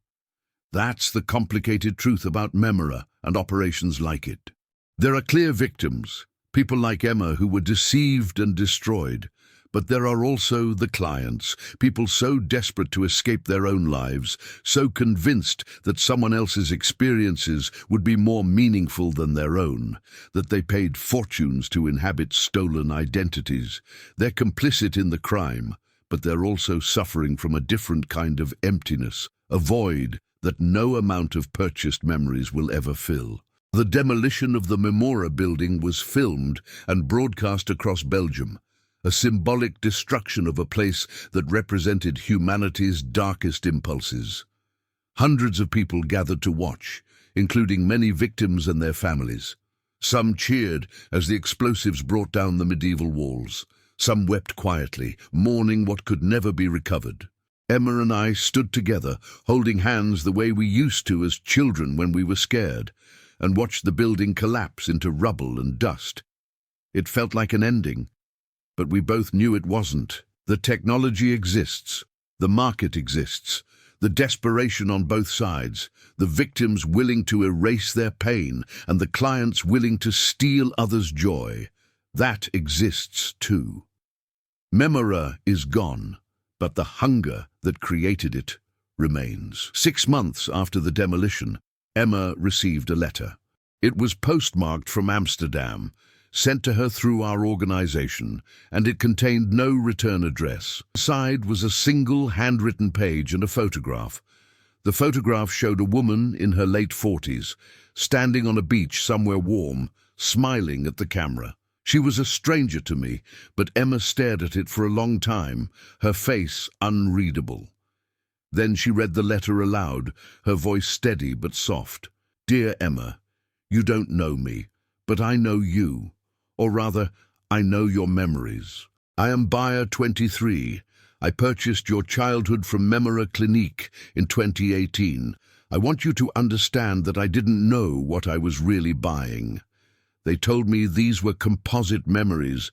That's the complicated truth about Memora and operations like it. There are clear victims, people like Emma who were deceived and destroyed, but there are also the clients, people so desperate to escape their own lives, so convinced that someone else's experiences would be more meaningful than their own, that they paid fortunes to inhabit stolen identities. They're complicit in the crime, but they're also suffering from a different kind of emptiness, a void that no amount of purchased memories will ever fill. The demolition of the Memora building was filmed and broadcast across Belgium, a symbolic destruction of a place that represented humanity's darkest impulses. Hundreds of people gathered to watch, including many victims and their families. Some cheered as the explosives brought down the medieval walls. Some wept quietly, mourning what could never be recovered. Emma and I stood together, holding hands the way we used to as children when we were scared, and watched the building collapse into rubble and dust. It felt like an ending, but we both knew it wasn't. The technology exists, the market exists, the desperation on both sides, the victims willing to erase their pain, and the clients willing to steal others' joy. That exists too. Memora is gone, but the hunger that created it remains. 6 months after the demolition, Emma received a letter. It was postmarked from Amsterdam, sent to her through our organization, and it contained no return address. Inside was a single handwritten page and a photograph. The photograph showed a woman in her late 40s, standing on a beach somewhere warm, smiling at the camera. She was a stranger to me, but Emma stared at it for a long time, her face unreadable. Then she read the letter aloud, her voice steady but soft. "Dear Emma, you don't know me, but I know you. Or rather, I know your memories. I am buyer 23. I purchased your childhood from Memora Clinique in 2018. I want you to understand that I didn't know what I was really buying. They told me these were composite memories,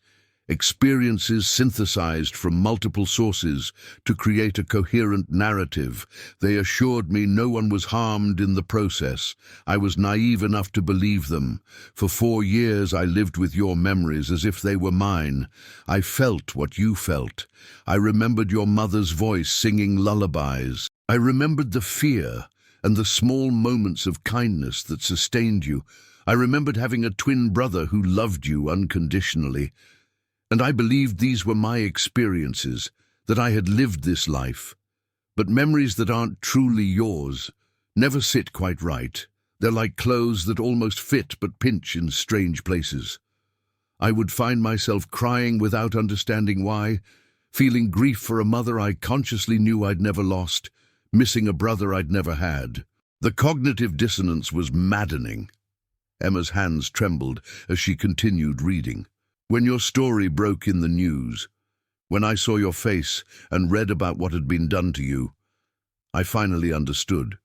experiences synthesized from multiple sources to create a coherent narrative. They assured me no one was harmed in the process. I was naive enough to believe them. For 4 years I lived with your memories as if they were mine. I felt what you felt. I remembered your mother's voice singing lullabies. I remembered the fear and the small moments of kindness that sustained you. I remembered having a twin brother who loved you unconditionally. And I believed these were my experiences, that I had lived this life. But memories that aren't truly yours never sit quite right. They're like clothes that almost fit but pinch in strange places. I would find myself crying without understanding why, feeling grief for a mother I consciously knew I'd never lost, missing a brother I'd never had. The cognitive dissonance was maddening. Emma's hands trembled as she continued reading. When your story broke in the news, when I saw your face and read about what had been done to you, I finally understood.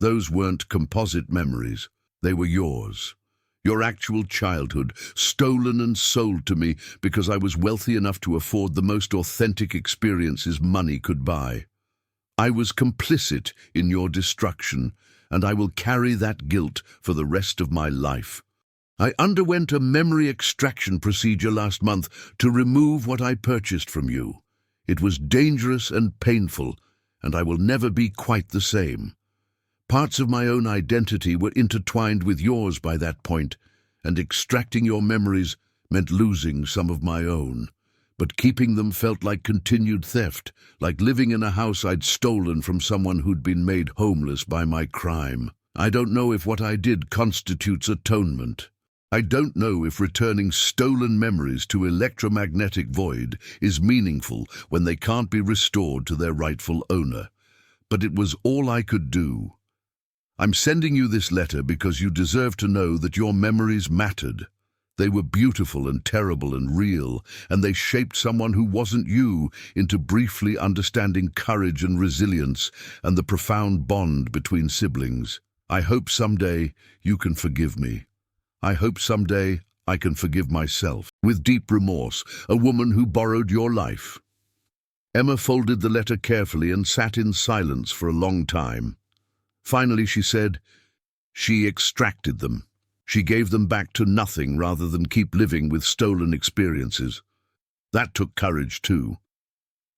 Those weren't composite memories. They were yours. Your actual childhood, stolen and sold to me because I was wealthy enough to afford the most authentic experiences money could buy. I was complicit in your destruction, and I will carry that guilt for the rest of my life. I underwent a memory extraction procedure last month to remove what I purchased from you. It was dangerous and painful, and I will never be quite the same. Parts of my own identity were intertwined with yours by that point, and extracting your memories meant losing some of my own. But keeping them felt like continued theft, like living in a house I'd stolen from someone who'd been made homeless by my crime. I don't know if what I did constitutes atonement. I don't know if returning stolen memories to electromagnetic void is meaningful when they can't be restored to their rightful owner. But it was all I could do. I'm sending you this letter because you deserve to know that your memories mattered. They were beautiful and terrible and real, and they shaped someone who wasn't you into briefly understanding courage and resilience and the profound bond between siblings. I hope someday you can forgive me. I hope someday I can forgive myself. With deep remorse, a woman who borrowed your life. Emma folded the letter carefully and sat in silence for a long time. Finally she said, she extracted them. She gave them back to nothing rather than keep living with stolen experiences. That took courage too.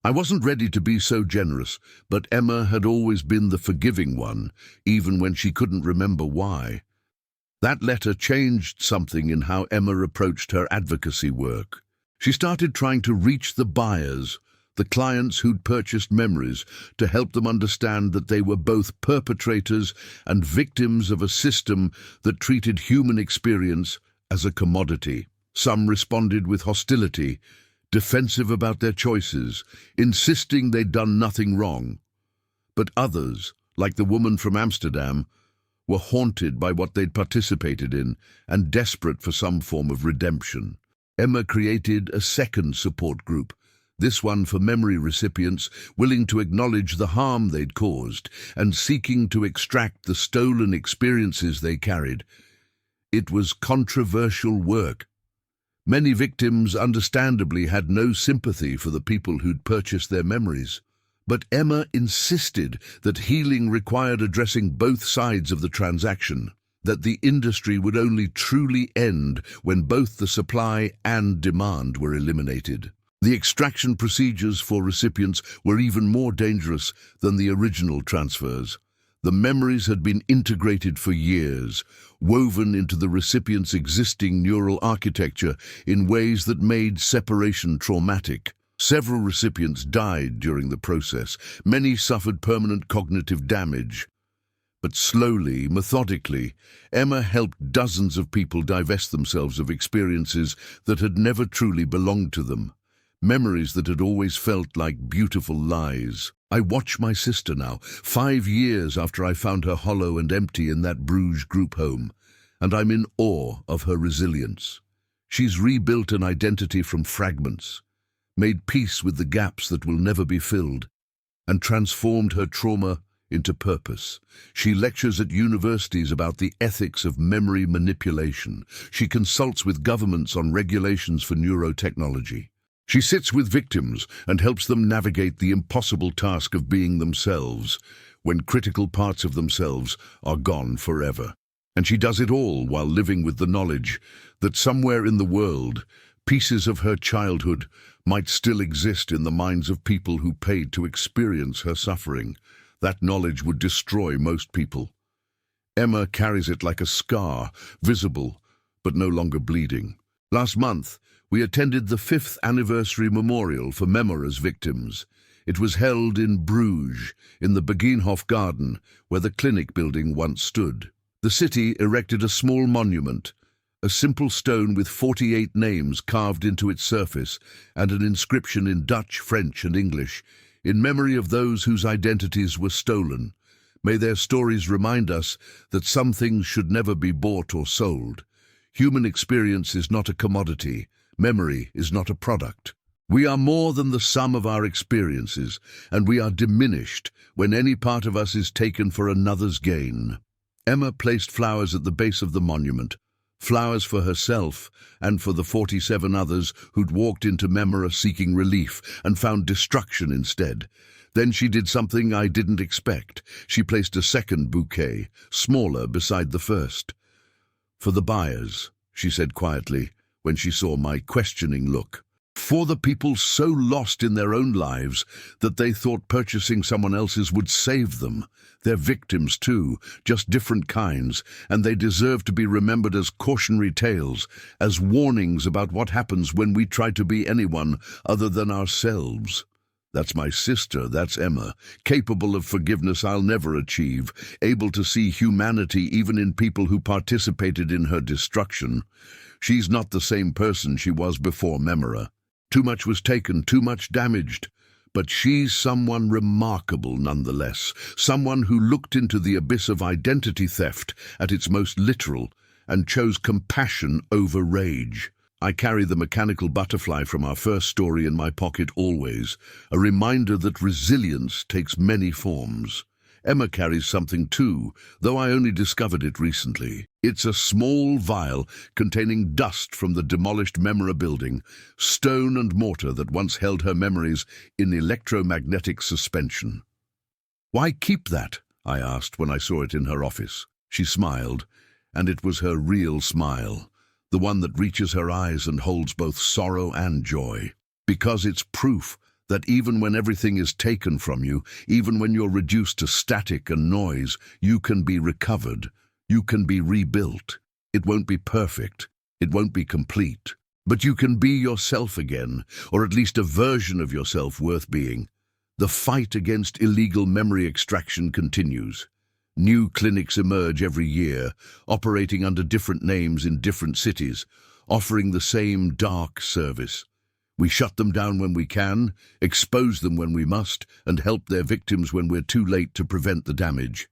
I wasn't ready to be so generous, but Emma had always been the forgiving one, even when she couldn't remember why. That letter changed something in how Emma approached her advocacy work. She started trying to reach the buyers, the clients who'd purchased memories, to help them understand that they were both perpetrators and victims of a system that treated human experience as a commodity. Some responded with hostility, defensive about their choices, insisting they'd done nothing wrong. But others, like the woman from Amsterdam, were haunted by what they'd participated in and desperate for some form of redemption. Emma created a second support group, This one for memory recipients willing to acknowledge the harm they'd caused and seeking to extract the stolen experiences they carried. It was controversial work. Many victims understandably had no sympathy for the people who'd purchased their memories. But Emma insisted that healing required addressing both sides of the transaction, that the industry would only truly end when both the supply and demand were eliminated. The extraction procedures for recipients were even more dangerous than the original transfers. The memories had been integrated for years, woven into the recipient's existing neural architecture in ways that made separation traumatic. Several recipients died during the process. Many suffered permanent cognitive damage. But slowly, methodically, Emma helped dozens of people divest themselves of experiences that had never truly belonged to them. Memories that had always felt like beautiful lies. I watch my sister now, 5 years after I found her hollow and empty in that Bruges group home, and I'm in awe of her resilience. She's rebuilt an identity from fragments, made peace with the gaps that will never be filled, and transformed her trauma into purpose. She lectures at universities about the ethics of memory manipulation. She consults with governments on regulations for neurotechnology. She sits with victims and helps them navigate the impossible task of being themselves when critical parts of themselves are gone forever. And she does it all while living with the knowledge that somewhere in the world, pieces of her childhood might still exist in the minds of people who paid to experience her suffering. That knowledge would destroy most people. Emma carries it like a scar, visible but no longer bleeding. Last month, we attended the 5th anniversary memorial for Memora's victims. It was held in Bruges, in the Beginhof Garden, where the clinic building once stood. The city erected a small monument, a simple stone with 48 names carved into its surface and an inscription in Dutch, French, and English, in memory of those whose identities were stolen. May their stories remind us that some things should never be bought or sold. Human experience is not a commodity. Memory is not a product. We are more than the sum of our experiences, and we are diminished when any part of us is taken for another's gain. Emma placed flowers at the base of the monument, flowers for herself and for the 47 others who'd walked into Memora seeking relief and found destruction instead. Then she did something I didn't expect. She placed a second bouquet, smaller, beside the first. "For the buyers," she said quietly, when she saw my questioning look. "For the people so lost in their own lives that they thought purchasing someone else's would save them. They're victims too, just different kinds, and they deserve to be remembered as cautionary tales, as warnings about what happens when we try to be anyone other than ourselves." That's my sister, that's Emma, capable of forgiveness I'll never achieve, able to see humanity even in people who participated in her destruction. She's not the same person she was before Memora. Too much was taken, too much damaged. But she's someone remarkable nonetheless, someone who looked into the abyss of identity theft at its most literal and chose compassion over rage. I carry the mechanical butterfly from our first story in my pocket always, a reminder that resilience takes many forms. Emma carries something too, though I only discovered it recently. It's a small vial containing dust from the demolished Memora building, stone and mortar that once held her memories in electromagnetic suspension. "Why keep that?" I asked when I saw it in her office. She smiled, and it was her real smile, the one that reaches her eyes and holds both sorrow and joy. "Because it's proof that even when everything is taken from you, even when you're reduced to static and noise, you can be recovered, you can be rebuilt. It won't be perfect, it won't be complete, but you can be yourself again, or at least a version of yourself worth being." The fight against illegal memory extraction continues. New clinics emerge every year, operating under different names in different cities, offering the same dark service. We shut them down when we can, expose them when we must, and help their victims when we're too late to prevent the damage.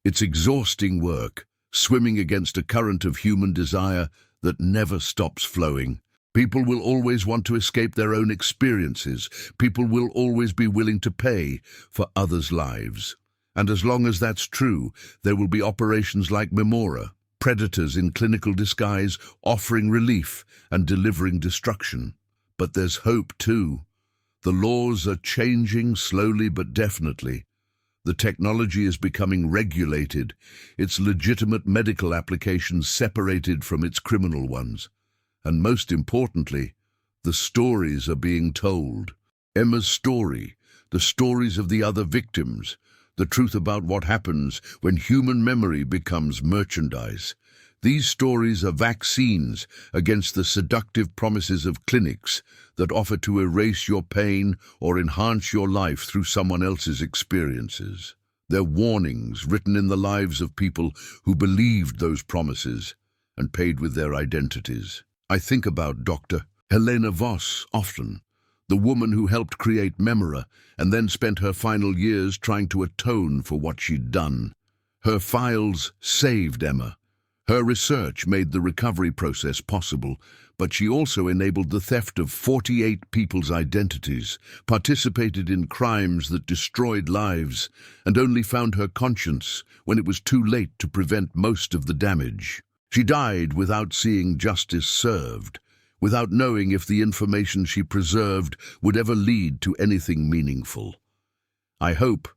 It's exhausting work, swimming against a current of human desire that never stops flowing. People will always want to escape their own experiences. People will always be willing to pay for others' lives. And as long as that's true, there will be operations like Memora, predators in clinical disguise offering relief and delivering destruction. But there's hope too. The laws are changing slowly but definitely. The technology is becoming regulated, its legitimate medical applications separated from its criminal ones. And most importantly, the stories are being told. Emma's story, the stories of the other victims, the truth about what happens when human memory becomes merchandise. These stories are vaccines against the seductive promises of clinics that offer to erase your pain or enhance your life through someone else's experiences. They're warnings written in the lives of people who believed those promises and paid with their identities. I think about Dr. Helena Voss often, the woman who helped create Memora and then spent her final years trying to atone for what she'd done. Her files saved Emma. Her research made the recovery process possible, but she also enabled the theft of 48 people's identities, participated in crimes that destroyed lives, and only found her conscience when it was too late to prevent most of the damage. She died without seeing justice served, without knowing if the information she preserved would ever lead to anything meaningful. I hope,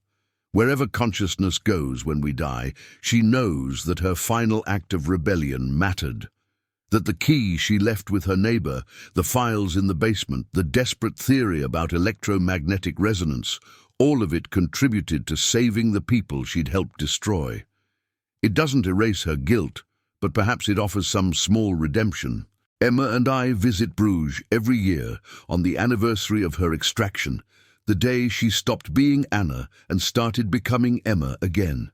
wherever consciousness goes when we die, she knows that her final act of rebellion mattered, that the key she left with her neighbor, the files in the basement, the desperate theory about electromagnetic resonance, all of it contributed to saving the people she'd helped destroy. It doesn't erase her guilt, but perhaps it offers some small redemption. Emma and I visit Bruges every year on the anniversary of her extraction, the day she stopped being Anna and started becoming Emma again.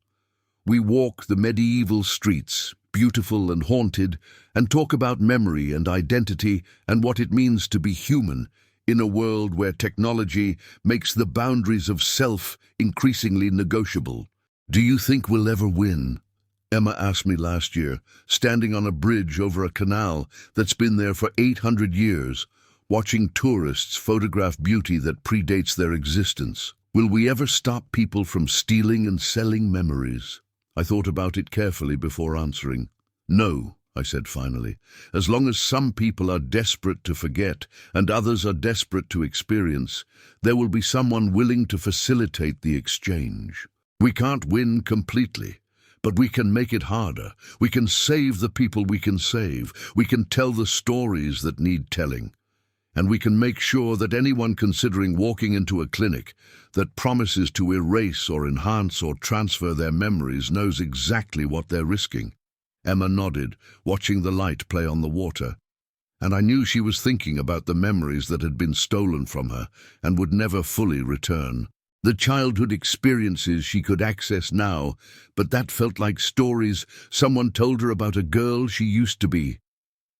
We walk the medieval streets, beautiful and haunted, and talk about memory and identity and what it means to be human in a world where technology makes the boundaries of self increasingly negotiable. Do you think we'll ever win? Emma asked me last year, standing on a bridge over a canal that's been there for 800 years, watching tourists photograph beauty that predates their existence. Will we ever stop people from stealing and selling memories? I thought about it carefully before answering. No, I said finally. As long as some people are desperate to forget and others are desperate to experience, there will be someone willing to facilitate the exchange. We can't win completely, but we can make it harder. We can save the people we can save. We can tell the stories that need telling. And we can make sure that anyone considering walking into a clinic that promises to erase or enhance or transfer their memories knows exactly what they're risking. Emma nodded, watching the light play on the water. And I knew she was thinking about the memories that had been stolen from her and would never fully return. The childhood experiences she could access now, but that felt like stories someone told her about a girl she used to be.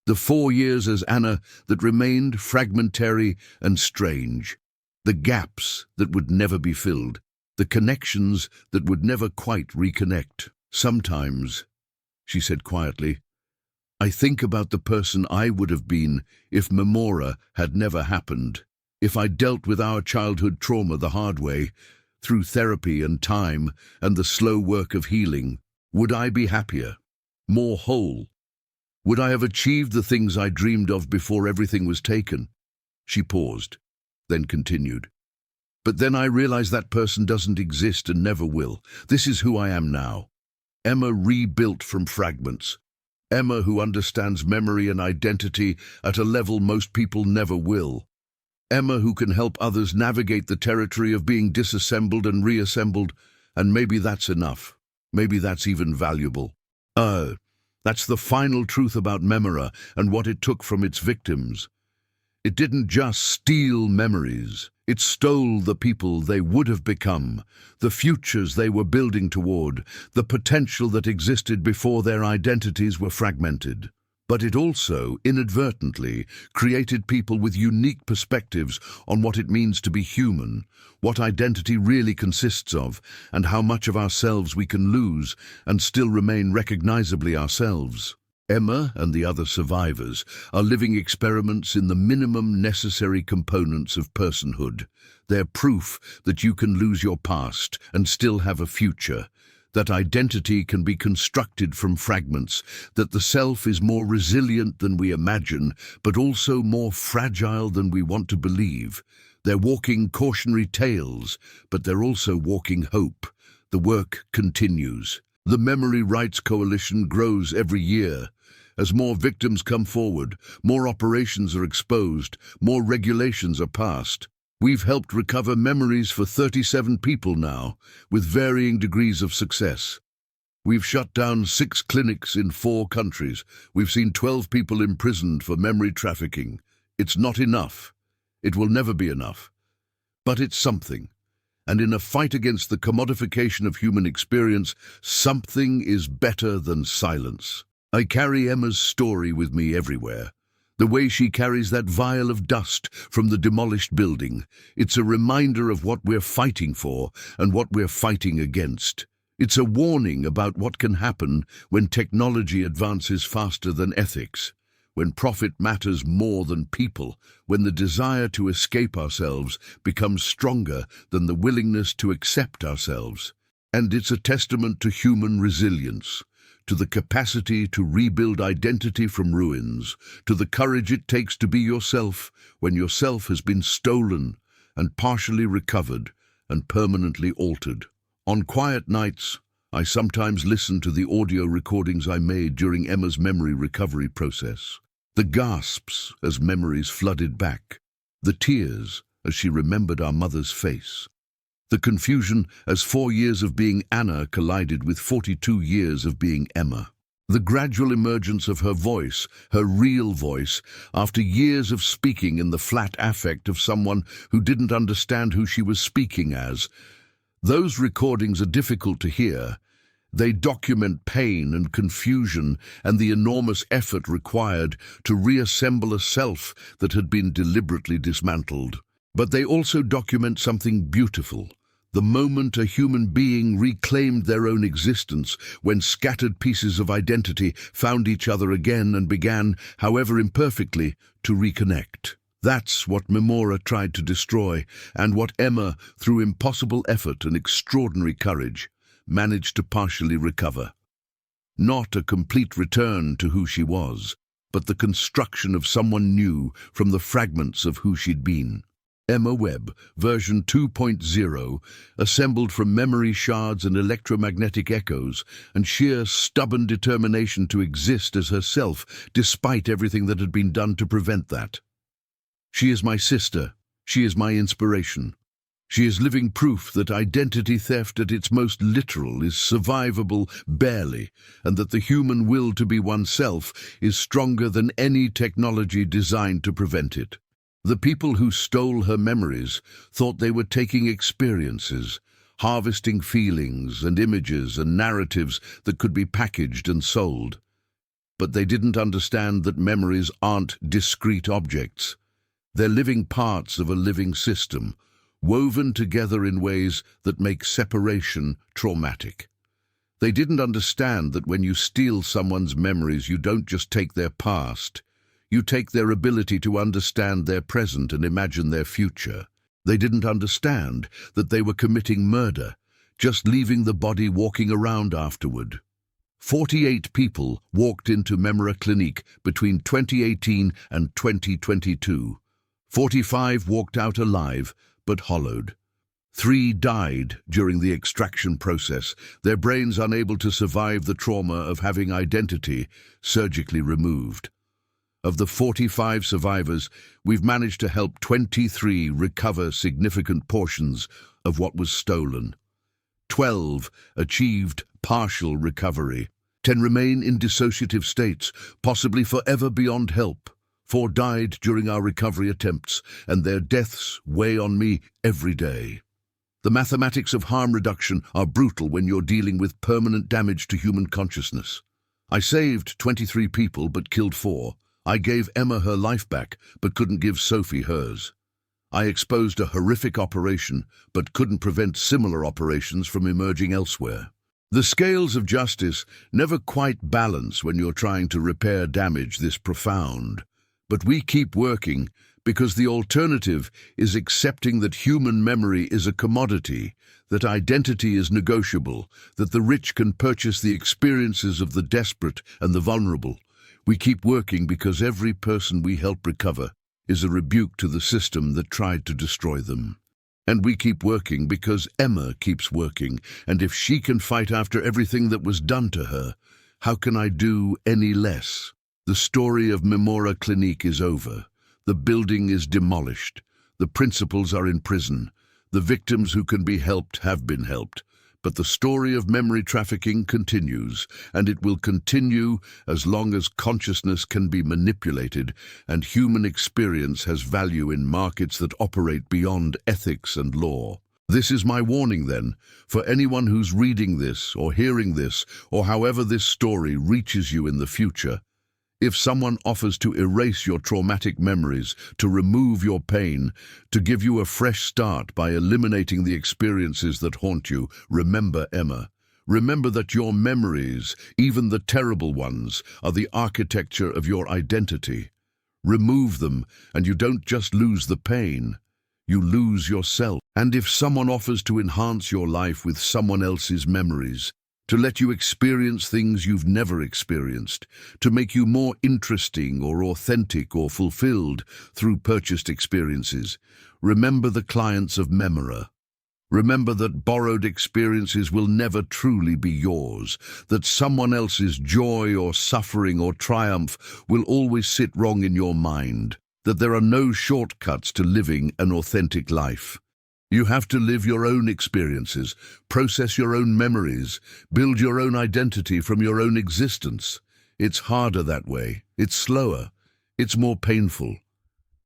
The 4 years as Anna that remained fragmentary and strange. The gaps that would never be filled. The connections that would never quite reconnect. Sometimes, she said quietly, I think about the person I would have been if Memora had never happened. If I dealt with our childhood trauma the hard way, through therapy and time and the slow work of healing, would I be happier, more whole? Would I have achieved the things I dreamed of before everything was taken? She paused, then continued. But then I realized that person doesn't exist and never will. This is who I am now. Emma rebuilt from fragments. Emma who understands memory and identity at a level most people never will. Emma who can help others navigate the territory of being disassembled and reassembled, and maybe that's enough. Maybe that's even valuable. That's the final truth about Memora and what it took from its victims. It didn't just steal memories. It stole the people they would have become, the futures they were building toward, the potential that existed before their identities were fragmented. But it also, inadvertently, created people with unique perspectives on what it means to be human, what identity really consists of, and how much of ourselves we can lose and still remain recognizably ourselves. Emma and the other survivors are living experiments in the minimum necessary components of personhood. They're proof that you can lose your past and still have a future, that identity can be constructed from fragments, that the self is more resilient than we imagine, but also more fragile than we want to believe. They're walking cautionary tales, but they're also walking hope. The work continues. The Memory Rights Coalition grows every year. As more victims come forward, more operations are exposed, more regulations are passed. We've helped recover memories for 37 people now, with varying degrees of success. We've shut down 6 clinics in 4 countries. We've seen 12 people imprisoned for memory trafficking. It's not enough. It will never be enough. But it's something. And in a fight against the commodification of human experience, something is better than silence. I carry Emma's story with me everywhere. The way she carries that vial of dust from the demolished building, it's a reminder of what we're fighting for and what we're fighting against. It's a warning about what can happen when technology advances faster than ethics, when profit matters more than people, when the desire to escape ourselves becomes stronger than the willingness to accept ourselves. And it's a testament to human resilience, to the capacity to rebuild identity from ruins, to the courage it takes to be yourself when yourself has been stolen and partially recovered and permanently altered. On quiet nights, I sometimes listen to the audio recordings I made during Emma's memory recovery process. The gasps as memories flooded back, the tears as she remembered our mother's face. The confusion as 4 years of being Anna collided with 42 years of being Emma. The gradual emergence of her voice, her real voice, after years of speaking in the flat affect of someone who didn't understand who she was speaking as. Those recordings are difficult to hear. They document pain and confusion and the enormous effort required to reassemble a self that had been deliberately dismantled. But they also document something beautiful. The moment a human being reclaimed their own existence, when scattered pieces of identity found each other again and began, however imperfectly, to reconnect. That's what Memora tried to destroy, and what Emma, through impossible effort and extraordinary courage, managed to partially recover. Not a complete return to who she was, but the construction of someone new from the fragments of who she'd been. Emma Webb, version 2.0, assembled from memory shards and electromagnetic echoes, and sheer stubborn determination to exist as herself, despite everything that had been done to prevent that. She is my sister. She is my inspiration. She is living proof that identity theft at its most literal is survivable barely, and that the human will to be oneself is stronger than any technology designed to prevent it. The people who stole her memories thought they were taking experiences, harvesting feelings and images and narratives that could be packaged and sold. But they didn't understand that memories aren't discrete objects. They're living parts of a living system, woven together in ways that make separation traumatic. They didn't understand that when you steal someone's memories, you don't just take their past. You take their ability to understand their present and imagine their future. They didn't understand that they were committing murder, just leaving the body walking around afterward. 48 people walked into Memora Clinique between 2018 and 2022. 45 walked out alive, but hollowed. 3 died during the extraction process, their brains unable to survive the trauma of having identity surgically removed. Of the 45 survivors, we've managed to help 23 recover significant portions of what was stolen. 12 achieved partial recovery. 10 remain in dissociative states, possibly forever beyond help. 4 died during our recovery attempts, and their deaths weigh on me every day. The mathematics of harm reduction are brutal when you're dealing with permanent damage to human consciousness. I saved 23 people but killed 4. I gave Emma her life back, but couldn't give Sophie hers. I exposed a horrific operation, but couldn't prevent similar operations from emerging elsewhere. The scales of justice never quite balance when you're trying to repair damage this profound. But we keep working because the alternative is accepting that human memory is a commodity, that identity is negotiable, that the rich can purchase the experiences of the desperate and the vulnerable. We keep working because every person we help recover is a rebuke to the system that tried to destroy them. And we keep working because Emma keeps working, and if she can fight after everything that was done to her, how can I do any less? The story of Memora Clinique is over. The building is demolished. The principals are in prison. The victims who can be helped have been helped. But the story of memory trafficking continues, and it will continue as long as consciousness can be manipulated and human experience has value in markets that operate beyond ethics and law. This is my warning, then, for anyone who's reading this or hearing this, or however this story reaches you in the future. If someone offers to erase your traumatic memories, to remove your pain, to give you a fresh start by eliminating the experiences that haunt you, remember, Emma. Remember that your memories, even the terrible ones, are the architecture of your identity. Remove them, and you don't just lose the pain, you lose yourself. And if someone offers to enhance your life with someone else's memories, to let you experience things you've never experienced, to make you more interesting or authentic or fulfilled through purchased experiences. Remember the clients of Memora. Remember that borrowed experiences will never truly be yours, that someone else's joy or suffering or triumph will always sit wrong in your mind, that there are no shortcuts to living an authentic life. You have to live your own experiences, process your own memories, build your own identity from your own existence. It's harder that way, it's slower, it's more painful,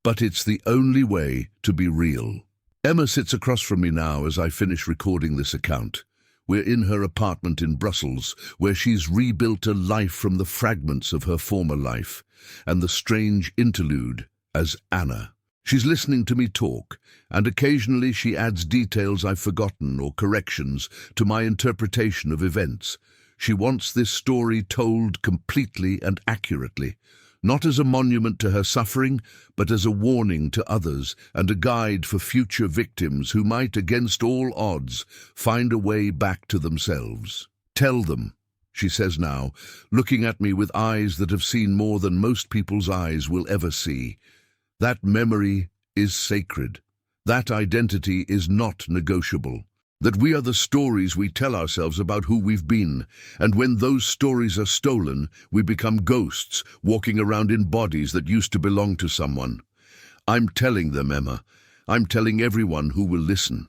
but it's the only way to be real. Emma sits across from me now as I finish recording this account. We're in her apartment in Brussels, where she's rebuilt a life from the fragments of her former life, and the strange interlude as Anna. She's listening to me talk, and occasionally she adds details I've forgotten or corrections to my interpretation of events. She wants this story told completely and accurately, not as a monument to her suffering, but as a warning to others and a guide for future victims who might, against all odds, find a way back to themselves. Tell them, she says now, looking at me with eyes that have seen more than most people's eyes will ever see. That memory is sacred. That identity is not negotiable. That we are the stories we tell ourselves about who we've been, and when those stories are stolen, we become ghosts walking around in bodies that used to belong to someone. I'm telling them, Emma. I'm telling everyone who will listen.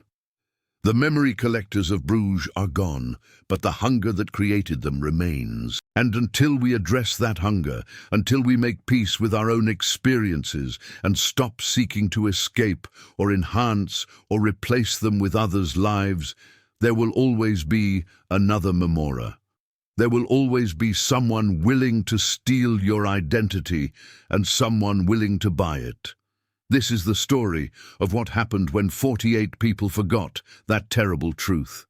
The memory collectors of Bruges are gone, but the hunger that created them remains. And until we address that hunger, until we make peace with our own experiences and stop seeking to escape or enhance or replace them with others' lives, there will always be another Memora. There will always be someone willing to steal your identity and someone willing to buy it. This is the story of what happened when 48 people forgot that terrible truth.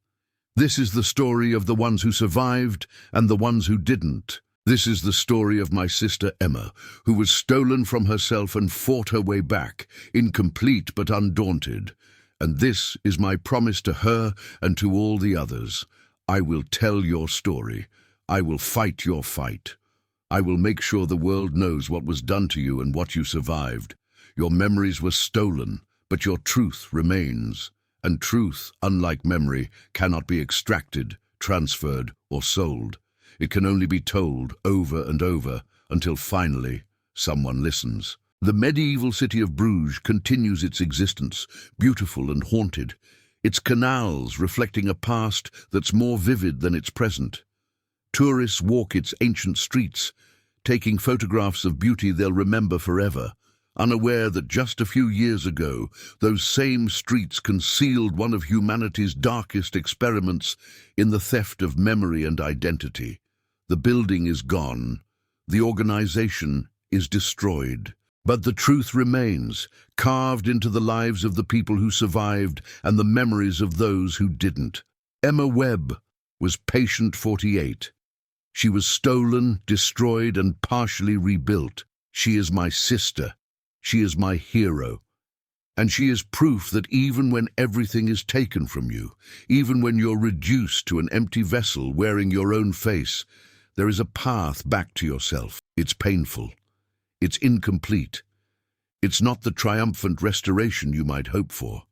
This is the story of the ones who survived and the ones who didn't. This is the story of my sister Emma, who was stolen from herself and fought her way back, incomplete but undaunted. And this is my promise to her and to all the others. I will tell your story. I will fight your fight. I will make sure the world knows what was done to you and what you survived. Your memories were stolen, but your truth remains. And truth, unlike memory, cannot be extracted, transferred, or sold. It can only be told over and over until finally someone listens. The medieval city of Bruges continues its existence, beautiful and haunted. Its canals reflecting a past that's more vivid than its present. Tourists walk its ancient streets, taking photographs of beauty they'll remember forever, unaware that just a few years ago, those same streets concealed one of humanity's darkest experiments in the theft of memory and identity. The building is gone. The organization is destroyed. But the truth remains, carved into the lives of the people who survived and the memories of those who didn't. Emma Webb, was patient 48. She was stolen, destroyed, and partially rebuilt. She is my sister. She is my hero. And she is proof that even when everything is taken from you, even when you're reduced to an empty vessel wearing your own face, there is a path back to yourself. It's painful. It's incomplete. It's not the triumphant restoration you might hope for.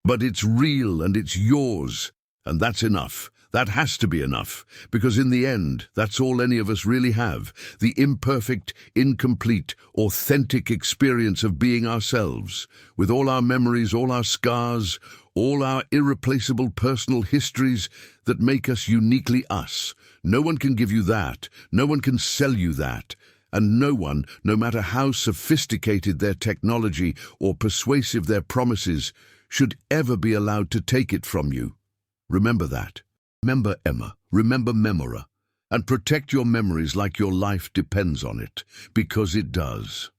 But it's real and it's yours. And that's enough. That has to be enough, because in the end, that's all any of us really have, the imperfect, incomplete, authentic experience of being ourselves, with all our memories, all our scars, all our irreplaceable personal histories that make us uniquely us. No one can give you that, no one can sell you that, and no one, no matter how sophisticated their technology or persuasive their promises, should ever be allowed to take it from you. Remember that. Remember Emma, remember Memora, and protect your memories like your life depends on it, because it does.